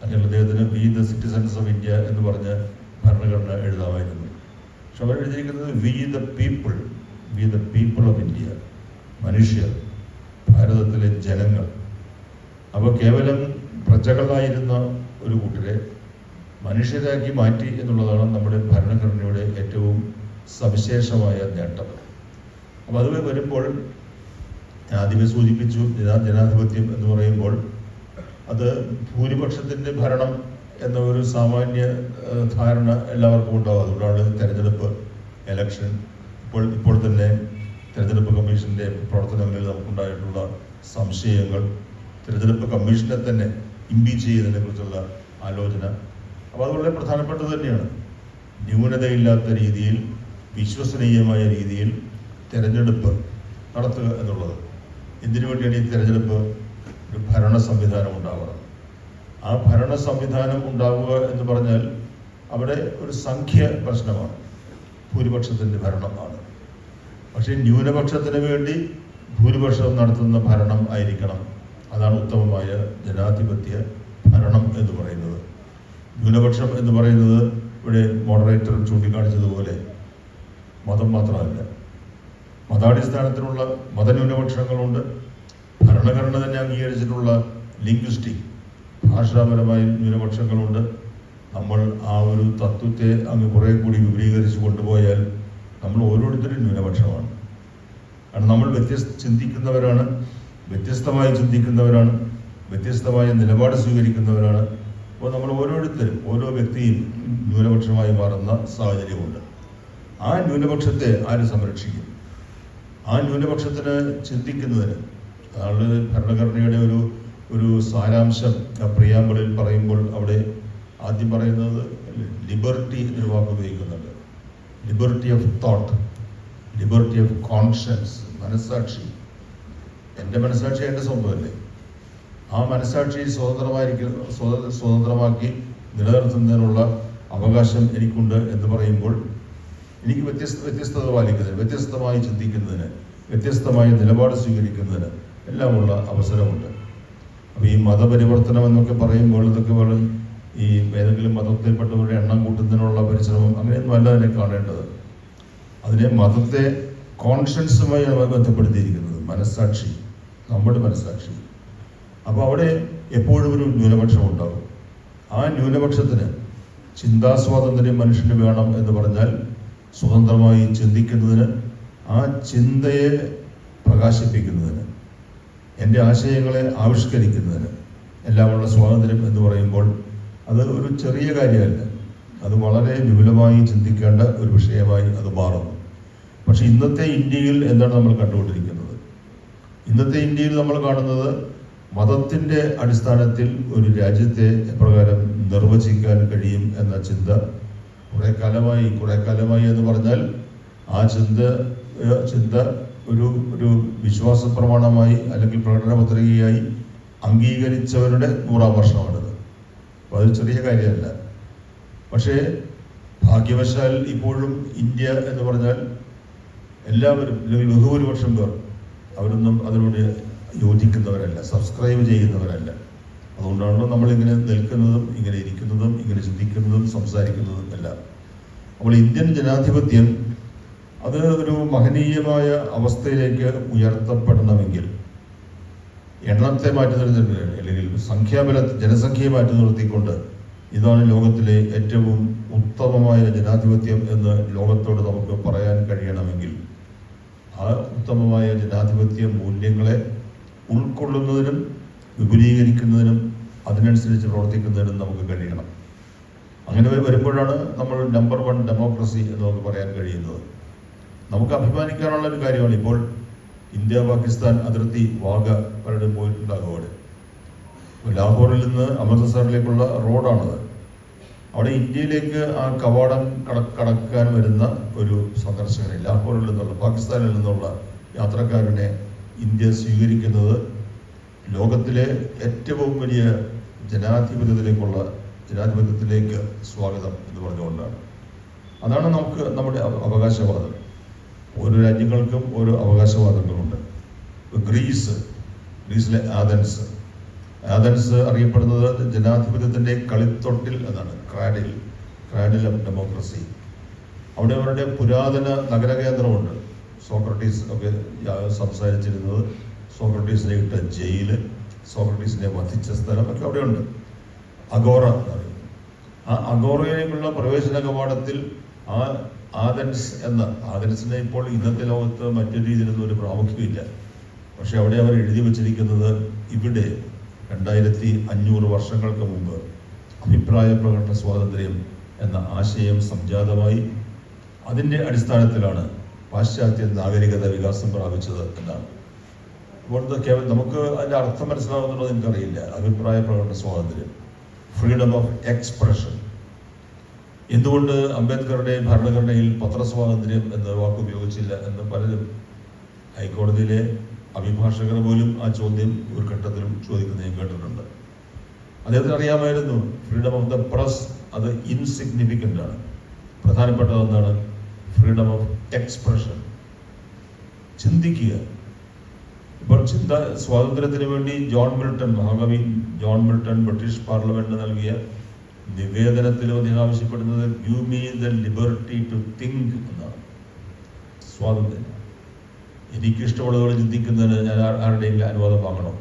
അല്ലെങ്കിൽ അദ്ദേഹത്തിന് we the citizens of India എന്ന് പറഞ്ഞ് ഭരണഘടന എഴുതാമായിരുന്നു. പക്ഷെ അവർ എഴുതിയിരിക്കുന്നത് we the people of India, മനുഷ്യർ, ഭാരതത്തിലെ ജനങ്ങൾ. അപ്പോൾ കേവലം പ്രജകളായിരുന്ന ഒരു കൂട്ടരെ മനുഷ്യരാക്കി മാറ്റി എന്നുള്ളതാണ് നമ്മുടെ ഭരണഘടനയുടെ ഏറ്റവും സവിശേഷമായ നേട്ടം. അപ്പോൾ അത് വരുമ്പോൾ ഞാൻ ആദ്യമേ സൂചിപ്പിച്ചു, ജനാധിപത്യം എന്ന് പറയുമ്പോൾ അത് ഭൂരിപക്ഷത്തിൻ്റെ ഭരണം എന്ന ഒരു സാമാന്യ ധാരണ എല്ലാവർക്കും ഉണ്ടാവും. അതുകൊണ്ടാണ് തെരഞ്ഞെടുപ്പ്, എലക്ഷൻ, ഇപ്പോൾ തന്നെ തെരഞ്ഞെടുപ്പ് കമ്മീഷൻ്റെ പ്രവർത്തനങ്ങളിൽ നമുക്കുണ്ടായിട്ടുള്ള സംശയങ്ങൾ, തെരഞ്ഞെടുപ്പ് കമ്മീഷനെ തന്നെ ഇംപീച്ച് ചെയ്യുന്നതിനെ കുറിച്ചുള്ള ആലോചന. അപ്പോൾ അത് വളരെ പ്രധാനപ്പെട്ടത് തന്നെയാണ്. ന്യൂനതയില്ലാത്ത രീതിയിൽ, വിശ്വസനീയമായ രീതിയിൽ തെരഞ്ഞെടുപ്പ് നടത്തുക എന്നുള്ളത്. എന്തിനു വേണ്ടിയാണ് ഈ തെരഞ്ഞെടുപ്പ്? ഒരു ഭരണ സംവിധാനം ഉണ്ടാവണം. ആ ഭരണ സംവിധാനം ഉണ്ടാവുക എന്ന് പറഞ്ഞാൽ അവിടെ ഒരു സംഖ്യ പ്രശ്നമാണ്. ഭൂരിപക്ഷത്തിൻ്റെ ഭരണമാണ്. പക്ഷേ ന്യൂനപക്ഷത്തിന് വേണ്ടി ഭൂരിപക്ഷം നടത്തുന്ന ഭരണം ആയിരിക്കണം. അതാണ് ഉത്തമമായ ജനാധിപത്യ ഭരണം എന്ന് പറയുന്നത്. ന്യൂനപക്ഷം എന്ന് പറയുന്നത് ഇവിടെ മോഡറേറ്റർ ചൂണ്ടിക്കാണിച്ചതുപോലെ മതം മാത്രമല്ല, മതാടിസ്ഥാനത്തിലുള്ള മതന്യൂനപക്ഷങ്ങളുണ്ട്. ഭരണഘടന തന്നെ അംഗീകരിച്ചിട്ടുള്ള ലിംഗ്വിസ്റ്റിക്, ഭാഷാപരമായ ന്യൂനപക്ഷങ്ങളുണ്ട്. നമ്മൾ ആ ഒരു തത്വത്തെ അങ്ങ് കുറേ കൂടി വിപുലീകരിച്ച് കൊണ്ടുപോയാൽ നമ്മൾ ഓരോരുത്തരും ന്യൂനപക്ഷമാണ്. കാരണം നമ്മൾ ചിന്തിക്കുന്നവരാണ്, വ്യത്യസ്തമായി ചിന്തിക്കുന്നവരാണ്, വ്യത്യസ്തമായ നിലപാട് സ്വീകരിക്കുന്നവരാണ്. അപ്പോൾ നമ്മൾ ഓരോരുത്തരും, ഓരോ വ്യക്തിയും ന്യൂനപക്ഷമായി മാറുന്ന സാഹചര്യമുണ്ട്. ആ ന്യൂനപക്ഷത്തെ ആര് സംരക്ഷിക്കും? ആ ന്യൂനപക്ഷത്തിന് ചിന്തിക്കുന്നതിന് അതാണ് ഭരണഘടനയുടെ ഒരു സാരാംശം പ്രിയാമ്പിളിൽ പറയുമ്പോൾ അവിടെ ആദ്യം പറയുന്നത് ലിബർട്ടി എന്നൊരു വാക്ക് ഉപയോഗിക്കുന്നുണ്ട്. Liberty of thought, liberty of conscience, മനസ്സാക്ഷി. എൻ്റെ മനസ്സാക്ഷി എൻ്റെ സ്വന്തമല്ലേ? ആ മനസ്സാക്ഷി സ്വതന്ത്രമാക്കി നിലനിർത്തുന്നതിനുള്ള അവകാശം എനിക്കുണ്ട് എന്ന് പറയുമ്പോൾ എനിക്ക് വ്യത്യസ്തത പാലിക്കുന്നതിന്, വ്യത്യസ്തമായി ചിന്തിക്കുന്നതിന്, വ്യത്യസ്തമായ നിലപാട് സ്വീകരിക്കുന്നതിന് എല്ലാമുള്ള അവസരമുണ്ട്. അപ്പോൾ ഈ മതപരിവർത്തനം എന്നൊക്കെ പറയുമ്പോൾ ഇതൊക്കെ വെറും ഈ ഏതെങ്കിലും മതത്തിൽപ്പെട്ടവരുടെ എണ്ണം കൂട്ടുന്നതിനുള്ള പരിശ്രമം അങ്ങനെയൊന്നും അല്ല അതിനെ കാണേണ്ടത്. അതിനെ മതത്തെ കോൺഷ്യൻസുമായി ബന്ധപ്പെടുത്തിയിരിക്കുന്നത്, മനസ്സാക്ഷി, നമ്മുടെ മനസ്സാക്ഷി. അപ്പോൾ അവിടെ എപ്പോഴും ഒരു ന്യൂനപക്ഷം ഉണ്ടാകും. ആ ന്യൂനപക്ഷത്തിന് ചിന്താസ്വാതന്ത്ര്യം മനുഷ്യന് വേണം എന്ന് പറഞ്ഞാൽ സ്വതന്ത്രമായി ചിന്തിക്കുന്നതിന്, ആ ചിന്തയെ പ്രകാശിപ്പിക്കുന്നതിന്, എൻ്റെ ആശയങ്ങളെ ആവിഷ്കരിക്കുന്നതിന് എല്ലാമുള്ള സ്വാതന്ത്ര്യം എന്ന് പറയുമ്പോൾ അത് ഒരു ചെറിയ കാര്യമല്ല. അത് വളരെ വിപുലമായി ചിന്തിക്കേണ്ട ഒരു വിഷയമായി അത് മാറുന്നു. പക്ഷെ ഇന്നത്തെ ഇന്ത്യയിൽ എന്താണ് നമ്മൾ കണ്ടുകൊണ്ടിരിക്കുന്നത്? ഇന്നത്തെ ഇന്ത്യയിൽ നമ്മൾ കാണുന്നത് മതത്തിൻ്റെ അടിസ്ഥാനത്തിൽ ഒരു രാജ്യത്തെ എപ്രകാരം നിർവചിക്കാൻ കഴിയും എന്ന ചിന്ത കുറേ കാലമായി എന്ന് പറഞ്ഞാൽ ആ ചിന്ത ഒരു വിശ്വാസ പ്രമാണമായി അല്ലെങ്കിൽ പ്രകടന പത്രികയായി അംഗീകരിച്ചവരുടെ 100-ാം വർഷമാണിത്. അപ്പോൾ അതൊരു ചെറിയ കാര്യമല്ല. പക്ഷേ ഭാഗ്യവശാൽ ഇപ്പോഴും ഇന്ത്യ എന്ന് പറഞ്ഞാൽ എല്ലാവരും, അല്ലെങ്കിൽ ബഹുഭൂരിപക്ഷം പേർ അവരൊന്നും അതിനോട് യോജിക്കുന്നവരല്ല, സബ്സ്ക്രൈബ് ചെയ്യുന്നവരല്ല. അതുകൊണ്ടാണല്ലോ നമ്മളിങ്ങനെ നിൽക്കുന്നതും ഇങ്ങനെ ഇരിക്കുന്നതും ഇങ്ങനെ ചിന്തിക്കുന്നതും സംസാരിക്കുന്നതും എല്ലാം. അപ്പോൾ ഇന്ത്യൻ ജനാധിപത്യം അത് ഒരു മഹനീയമായ അവസ്ഥയിലേക്ക് ഉയർത്തപ്പെടണമെങ്കിൽ എണ്ണത്തെ മാറ്റി നിർത്തി അല്ലെങ്കിൽ ജനസംഖ്യയെ മാറ്റി നിർത്തിക്കൊണ്ട് ഇതാണ് ലോകത്തിലെ ഏറ്റവും ഉത്തമമായ ജനാധിപത്യം എന്ന് ലോകത്തോട് നമുക്ക് പറയാൻ കഴിയണമെങ്കിൽ ആ ഉത്തമമായ ജനാധിപത്യ മൂല്യങ്ങളെ ഉൾക്കൊള്ളുന്നതിനും വിപുലീകരിക്കുന്നതിനും അതിനനുസരിച്ച് പ്രവർത്തിക്കുന്നതിനും നമുക്ക് കഴിയണം. അങ്ങനെ വരുമ്പോഴാണ് നമ്മൾ നമ്പർ 1 ഡെമോക്രസി എന്ന് നമുക്ക് പറയാൻ കഴിയുന്നത്. നമുക്ക് അഭിമാനിക്കാനുള്ള ഒരു കാര്യമാണ്. ഇപ്പോൾ ഇന്ത്യ പാകിസ്ഥാൻ അതിർത്തി വാഗ പലരും പോയിട്ടുണ്ടാകും. അവിടെ ലാഹോറിൽ നിന്ന് അമൃത്സറിലേക്കുള്ള റോഡാണത്. അവിടെ ഇന്ത്യയിലേക്ക് ആ കവാടം കടക്കാൻ വരുന്ന ഒരു സന്ദർശകനെ, ലാഹോറിൽ നിന്നുള്ള പാകിസ്ഥാനിൽ നിന്നുള്ള യാത്രക്കാരനെ ഇന്ത്യ സ്വീകരിക്കുന്നത് ലോകത്തിലെ ഏറ്റവും വലിയ ജനാധിപത്യത്തിലേക്ക് സ്വാഗതം എന്ന് പറഞ്ഞുകൊണ്ടാണ്. അതാണ് നമ്മുടെ അവകാശവാദം. ഓരോ രാജ്യങ്ങൾക്കും ഓരോ അവകാശവാദങ്ങളുണ്ട്. ഗ്രീസിലെ ആഥൻസ് അറിയപ്പെടുന്നത് ജനാധിപത്യത്തിൻ്റെ കളിത്തൊട്ടിൽ എന്നാണ്, ക്രാഡിൽ ഓഫ് ഡെമോക്രസി. അവിടെ അവരുടെ പുരാതന നഗരകേന്ദ്രമുണ്ട്. സോക്രട്ടീസ് ഒക്കെ സംസാരിച്ചിരുന്നത്, സോക്രട്ടീസിനെ ഇട്ട ജയില്, സോക്രട്ടീസിനെ വധിച്ച സ്ഥലം ഒക്കെ അവിടെയുണ്ട്. അഗോറ എന്ന് പറയുന്നത്. ആ അഗോറയിലേക്കുള്ള പ്രവേശന കവാടത്തിൽ ആഥൻസിനെ ഇപ്പോൾ ഇന്നത്തെ ലോകത്ത് മറ്റൊരു രീതിയിലൊന്നും ഒരു പ്രാമുഖ്യമില്ല. പക്ഷെ അവിടെ അവർ എഴുതി വച്ചിരിക്കുന്നത്, ഇവിടെ 2500 വർഷങ്ങൾക്ക് മുമ്പ് അഭിപ്രായ പ്രകടന സ്വാതന്ത്ര്യം എന്ന ആശയം സംജാതമായി. അതിൻ്റെ അടിസ്ഥാനത്തിലാണ് പാശ്ചാത്യ നാഗരികത വികാസം പ്രാപിച്ചത് എന്നാണ്. അപ്പോൾ നമുക്ക് അതിൻ്റെ അർത്ഥം മനസ്സിലാവുന്നുണ്ടോ എനിക്കറിയില്ല. അഭിപ്രായ പ്രകടന സ്വാതന്ത്ര്യം, ഫ്രീഡം ഓഫ് എക്സ്പ്രഷൻ. എന്തുകൊണ്ട് അംബേദ്കറുടെ ഭരണഘടനയിൽ പത്രസ്വാതന്ത്ര്യം എന്ന വാക്ക് ഉപയോഗിച്ചില്ല എന്ന് പലരും, ഹൈക്കോടതിയിലെ അഭിഭാഷകർ പോലും ആ ചോദ്യം ഒരു ഘട്ടത്തിലും ചോദിക്കുന്നത് ഞാൻ കേട്ടിട്ടുണ്ട്. അദ്ദേഹത്തിന് അറിയാമായിരുന്നു ഫ്രീഡം ഓഫ് ദ പ്രസ് അത് ഇൻസിഗ്നിഫിക്കൻ്റ് ആണ്. പ്രധാനപ്പെട്ടതെന്താണ്? ഫ്രീഡം ഓഫ് എക്സ്പ്രഷൻ, ചിന്തിക്കുക. ഇപ്പോൾ സ്വാതന്ത്ര്യത്തിന് വേണ്ടി മഹാകവി ജോൺ മിൽട്ടൺ ബ്രിട്ടീഷ് പാർലമെന്റിന് നൽകിയ നിവേദനത്തിലും അദ്ദേഹം ആവശ്യപ്പെടുന്നത് give me the liberty to think എന്നാണ്. സ്വാതന്ത്ര്യം, എനിക്കിഷ്ടമുള്ളതുപോലെ ചിന്തിക്കുന്നതിന് ഞാൻ ആരുടെയും അനുവാദം വാങ്ങണം.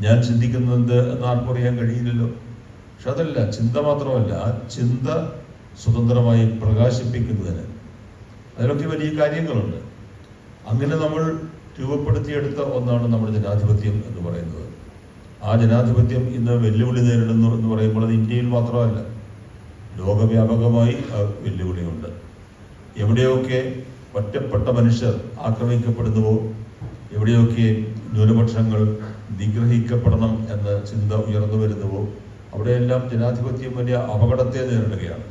ഞാൻ ചിന്തിക്കുന്നത് എന്ന് ആർക്കും അറിയാൻ കഴിയില്ലല്ലോ. പക്ഷെ അതല്ല, ചിന്ത മാത്രമല്ല, ആ ചിന്ത സ്വതന്ത്രമായി പ്രകാശിപ്പിക്കുന്നതിന് അതിലൊക്കെ വലിയ കാര്യങ്ങളുണ്ട്. അങ്ങനെ നമ്മൾ രൂപപ്പെടുത്തിയെടുത്ത ഒന്നാണ് നമ്മുടെ ജനാധിപത്യം എന്ന് പറയുന്നത്. ആ ജനാധിപത്യം ഇന്ന് വെല്ലുവിളി നേരിടുന്നു എന്ന് പറയുമ്പോൾ അത് ഇന്ത്യയിൽ മാത്രമല്ല, ലോകവ്യാപകമായി വെല്ലുവിളിയുണ്ട്. എവിടെയൊക്കെ ഒറ്റപ്പെട്ട മനുഷ്യർ ആക്രമിക്കപ്പെടുന്നുവോ, എവിടെയൊക്കെ ന്യൂനപക്ഷങ്ങൾ നിഗ്രഹിക്കപ്പെടണം എന്ന ചിന്ത ഉയർന്നു വരുന്നുവോ, അവിടെയെല്ലാം ജനാധിപത്യം വലിയ അപകടത്തെ നേരിടുകയാണ്.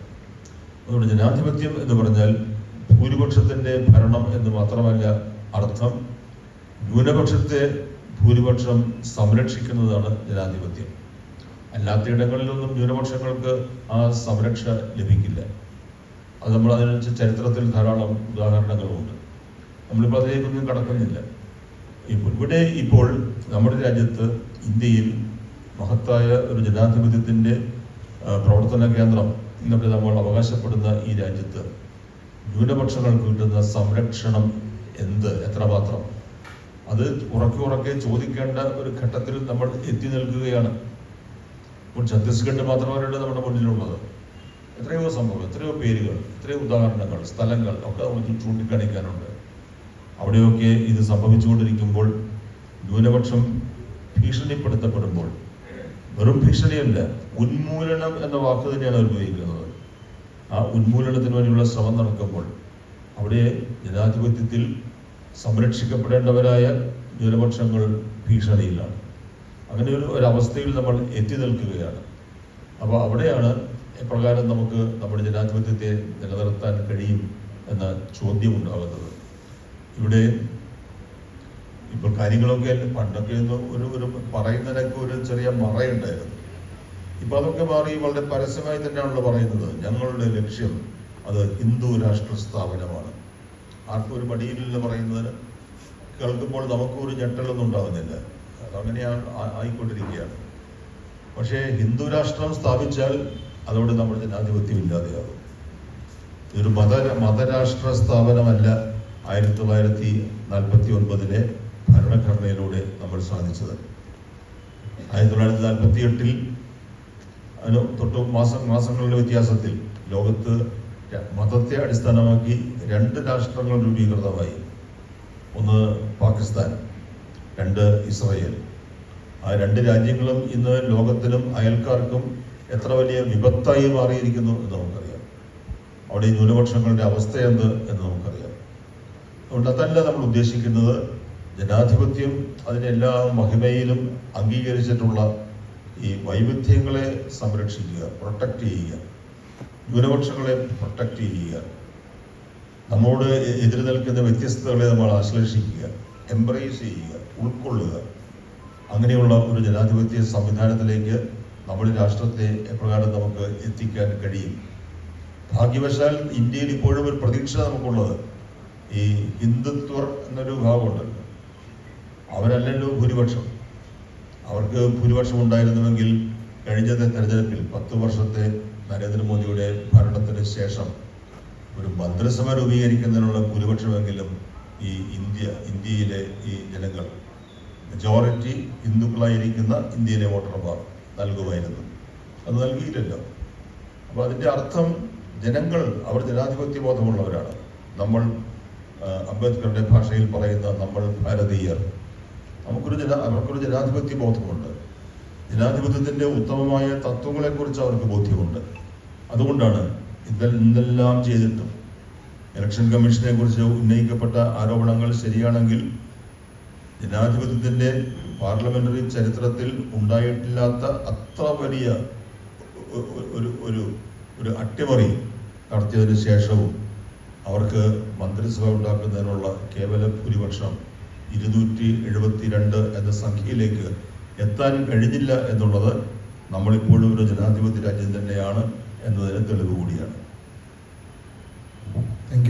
അതുകൊണ്ട് ജനാധിപത്യം എന്ന് പറഞ്ഞാൽ ഭൂരിപക്ഷത്തിൻ്റെ ഭരണം എന്ന് മാത്രമല്ല അർത്ഥം, ന്യൂനപക്ഷത്തെ ഭൂരിപക്ഷം സംരക്ഷിക്കുന്നതാണ് ജനാധിപത്യം. അല്ലാത്തയിടങ്ങളിലൊന്നും ന്യൂനപക്ഷങ്ങൾക്ക് ആ സംരക്ഷ ലഭിക്കില്ല. അത് നമ്മൾ അതിനനുസരിച്ച് ചരിത്രത്തിൽ ധാരാളം ഉദാഹരണങ്ങളുമുണ്ട്. നമ്മളിപ്പോൾ അതിലേക്കൊന്നും കടക്കുന്നില്ല. ഇവിടെ ഇപ്പോൾ നമ്മുടെ രാജ്യത്ത്, ഇന്ത്യയിൽ മഹത്തായ ഒരു ജനാധിപത്യത്തിൻ്റെ പ്രവർത്തന കേന്ദ്രം എന്നൊക്കെ നമ്മൾ അവകാശപ്പെടുന്ന ഈ രാജ്യത്ത് ന്യൂനപക്ഷങ്ങൾക്ക് കിട്ടുന്ന സംരക്ഷണം എത്രമാത്രം, അത് ഉറക്കെ ചോദിക്കേണ്ട ഒരു ഘട്ടത്തിൽ നമ്മൾ എത്തി നിൽക്കുകയാണ്. ഇപ്പോൾ ഛത്തീസ്ഗഡ് മാത്രമല്ല നമ്മുടെ മുന്നിലുള്ളത്. എത്രയോ സംഭവം, എത്രയോ പേരുകൾ, എത്രയോ ഉദാഹരണങ്ങൾ, സ്ഥലങ്ങൾ ഒക്കെ നമുക്ക് ചൂണ്ടിക്കാണിക്കാനുണ്ട്. അവിടെയൊക്കെ ഇത് സംഭവിച്ചുകൊണ്ടിരിക്കുമ്പോൾ, ന്യൂനപക്ഷം ഭീഷണിപ്പെടുത്തപ്പെടുമ്പോൾ, വെറും ഭീഷണിയല്ല, ഉന്മൂലനം എന്ന വാക്ക് തന്നെയാണ് അവർ ഉപയോഗിക്കുന്നത്. ആ ഉന്മൂലനത്തിന് വേണ്ടിയുള്ള ശ്രമം നടക്കുമ്പോൾ അവിടെ ജനാധിപത്യത്തിൽ സംരക്ഷിക്കപ്പെടേണ്ടവരായ ന്യൂനപക്ഷങ്ങൾ ഭീഷണിയിലാണ്. അങ്ങനെ ഒരു അവസ്ഥയിൽ നമ്മൾ എത്തി നിൽക്കുകയാണ്. അപ്പോൾ അവിടെയാണ് എപ്രകാരം നമുക്ക് നമ്മുടെ ജനാധിപത്യത്തെ നിലനിർത്താൻ കഴിയും എന്ന ചോദ്യം ഉണ്ടാകുന്നത്. ഇവിടെ ഇപ്പോൾ കാര്യങ്ങളൊക്കെ പണ്ടൊക്കെ ഒരു പറയുന്നതിനൊക്കെ ഒരു ചെറിയ മറയുണ്ടായിരുന്നു. ഇപ്പം അതൊക്കെ മാറി വളരെ പരസ്യമായി തന്നെയാണല്ലോ പറയുന്നത്. ഞങ്ങളുടെ ലക്ഷ്യം അത് ഹിന്ദു രാഷ്ട്ര സ്ഥാപനമാണ്. ആർക്കും ഒരു മടിയിലില്ല പറയുന്നതിന്. കേൾക്കുമ്പോൾ നമുക്കും ഒരു ഞെട്ടലൊന്നും ഉണ്ടാകുന്നില്ല. അതങ്ങനെയാണ് ആയിക്കൊണ്ടിരിക്കുകയാണ്. പക്ഷേ ഹിന്ദു രാഷ്ട്രം സ്ഥാപിച്ചാൽ അതോടെ നമ്മുടെ ജനാധിപത്യം ഇല്ലാതെയാകും. ഇതൊരു മതരാഷ്ട്ര സ്ഥാപനമല്ല 1949 ഭരണഘടനയിലൂടെ നമ്മൾ സാധിച്ചത്. 1948 അതിന് തൊട്ട് മാസങ്ങളുടെ വ്യത്യാസത്തിൽ ലോകത്ത് മതത്തെ അടിസ്ഥാനമാക്കി 2 രാഷ്ട്രങ്ങൾ രൂപീകൃതമായി. ഒന്ന് പാകിസ്ഥാൻ, 2 ഇസ്രായേൽ. ആ 2 രാജ്യങ്ങളും ഇന്ന് ലോകത്തിനും അയൽക്കാർക്കും എത്ര വലിയ വിപത്തായി മാറിയിരിക്കുന്നു എന്ന് നമുക്കറിയാം. അവിടെ ഈ ന്യൂനപക്ഷങ്ങളുടെ അവസ്ഥ എന്ത് എന്ന് നമുക്കറിയാം. അതുകൊണ്ട് അതല്ല നമ്മൾ ഉദ്ദേശിക്കുന്നത്. ജനാധിപത്യം അതിനെല്ലാ മഹിമയിലും അംഗീകരിച്ചിട്ടുള്ള ഈ വൈവിധ്യങ്ങളെ സംരക്ഷിക്കുക, പ്രൊട്ടക്റ്റ് ചെയ്യുക, ന്യൂനപക്ഷങ്ങളെ പ്രൊട്ടക്റ്റ് ചെയ്യുക, നമ്മോട് എതിര് നിൽക്കുന്ന വ്യത്യസ്തതകളെ നമ്മൾ ആശ്ലേഷിക്കുക, എംബ്രേസ് ചെയ്യുക, ഉൾക്കൊള്ളുക. അങ്ങനെയുള്ള ഒരു ജനാധിപത്യ സംവിധാനത്തിലേക്ക് നമ്മുടെ രാഷ്ട്രത്തെ എപ്രകാരം നമുക്ക് എത്തിക്കാൻ കഴിയും. ഭാഗ്യവശാൽ ഇന്ത്യയിൽ ഇപ്പോഴും ഒരു പ്രതീക്ഷ നമുക്കുള്ളത് ഈ ഹിന്ദുത്വർ എന്നൊരു വിഭാഗമുണ്ടല്ലോ, അവരല്ലല്ലോ ഭൂരിപക്ഷം. അവർക്ക് ഭൂരിപക്ഷം ഉണ്ടായിരുന്നുവെങ്കിൽ കഴിഞ്ഞത്തെ തെരഞ്ഞെടുപ്പിൽ 10 വർഷത്തെ നരേന്ദ്രമോദിയുടെ ഭരണത്തിന് ശേഷം ഒരു മന്ത്രിസഭ രൂപീകരിക്കുന്നതിനുള്ള ഭൂരിപക്ഷമെങ്കിലും ഈ ഇന്ത്യയിലെ ഈ ജനങ്ങൾ, മെജോറിറ്റി ഹിന്ദുക്കളായിരിക്കുന്ന ഇന്ത്യയിലെ വോട്ടർമാർ നൽകുമായിരുന്നു. അത് നൽകിയില്ലല്ലോ. അപ്പോൾ അതിൻ്റെ അർത്ഥം ജനങ്ങൾ അവർ ജനാധിപത്യ ബോധമുള്ളവരാണ്. നമ്മൾ അംബേദ്കറുടെ ഭാഷയിൽ പറയുന്ന നമ്മൾ ഭാരതീയർ. അവർക്കൊരു ജനാധിപത്യ ബോധമുണ്ട്. ജനാധിപത്യത്തിൻ്റെ ഉത്തമമായ തത്വങ്ങളെക്കുറിച്ച് അവർക്ക് ബോധ്യമുണ്ട്. അതുകൊണ്ടാണ് ഇതെല്ലാം ചെയ്തിട്ടും ഇലക്ഷൻ കമ്മീഷനെ കുറിച്ച് ഉന്നയിക്കപ്പെട്ട ആരോപണങ്ങൾ ശരിയാണെങ്കിൽ ജനാധിപത്യത്തിൻ്റെ പാർലമെന്ററി ചരിത്രത്തിൽ ഉണ്ടായിട്ടില്ലാത്ത അത്ര വലിയ ഒരു അട്ടിമറി നടത്തിയതിനു ശേഷവും അവർക്ക് മന്ത്രിസഭ ഉണ്ടാക്കുന്നതിനുള്ള കേവല ഭൂരിപക്ഷം 272 എന്ന സംഖ്യയിലേക്ക് എത്താൻ കഴിഞ്ഞില്ല എന്നുള്ളത് നമ്മളിപ്പോഴും ഒരു ജനാധിപത്യ രാജ്യം തന്നെയാണ് എന്നതിന് തെളിവ് കൂടിയാണ്. Thank you.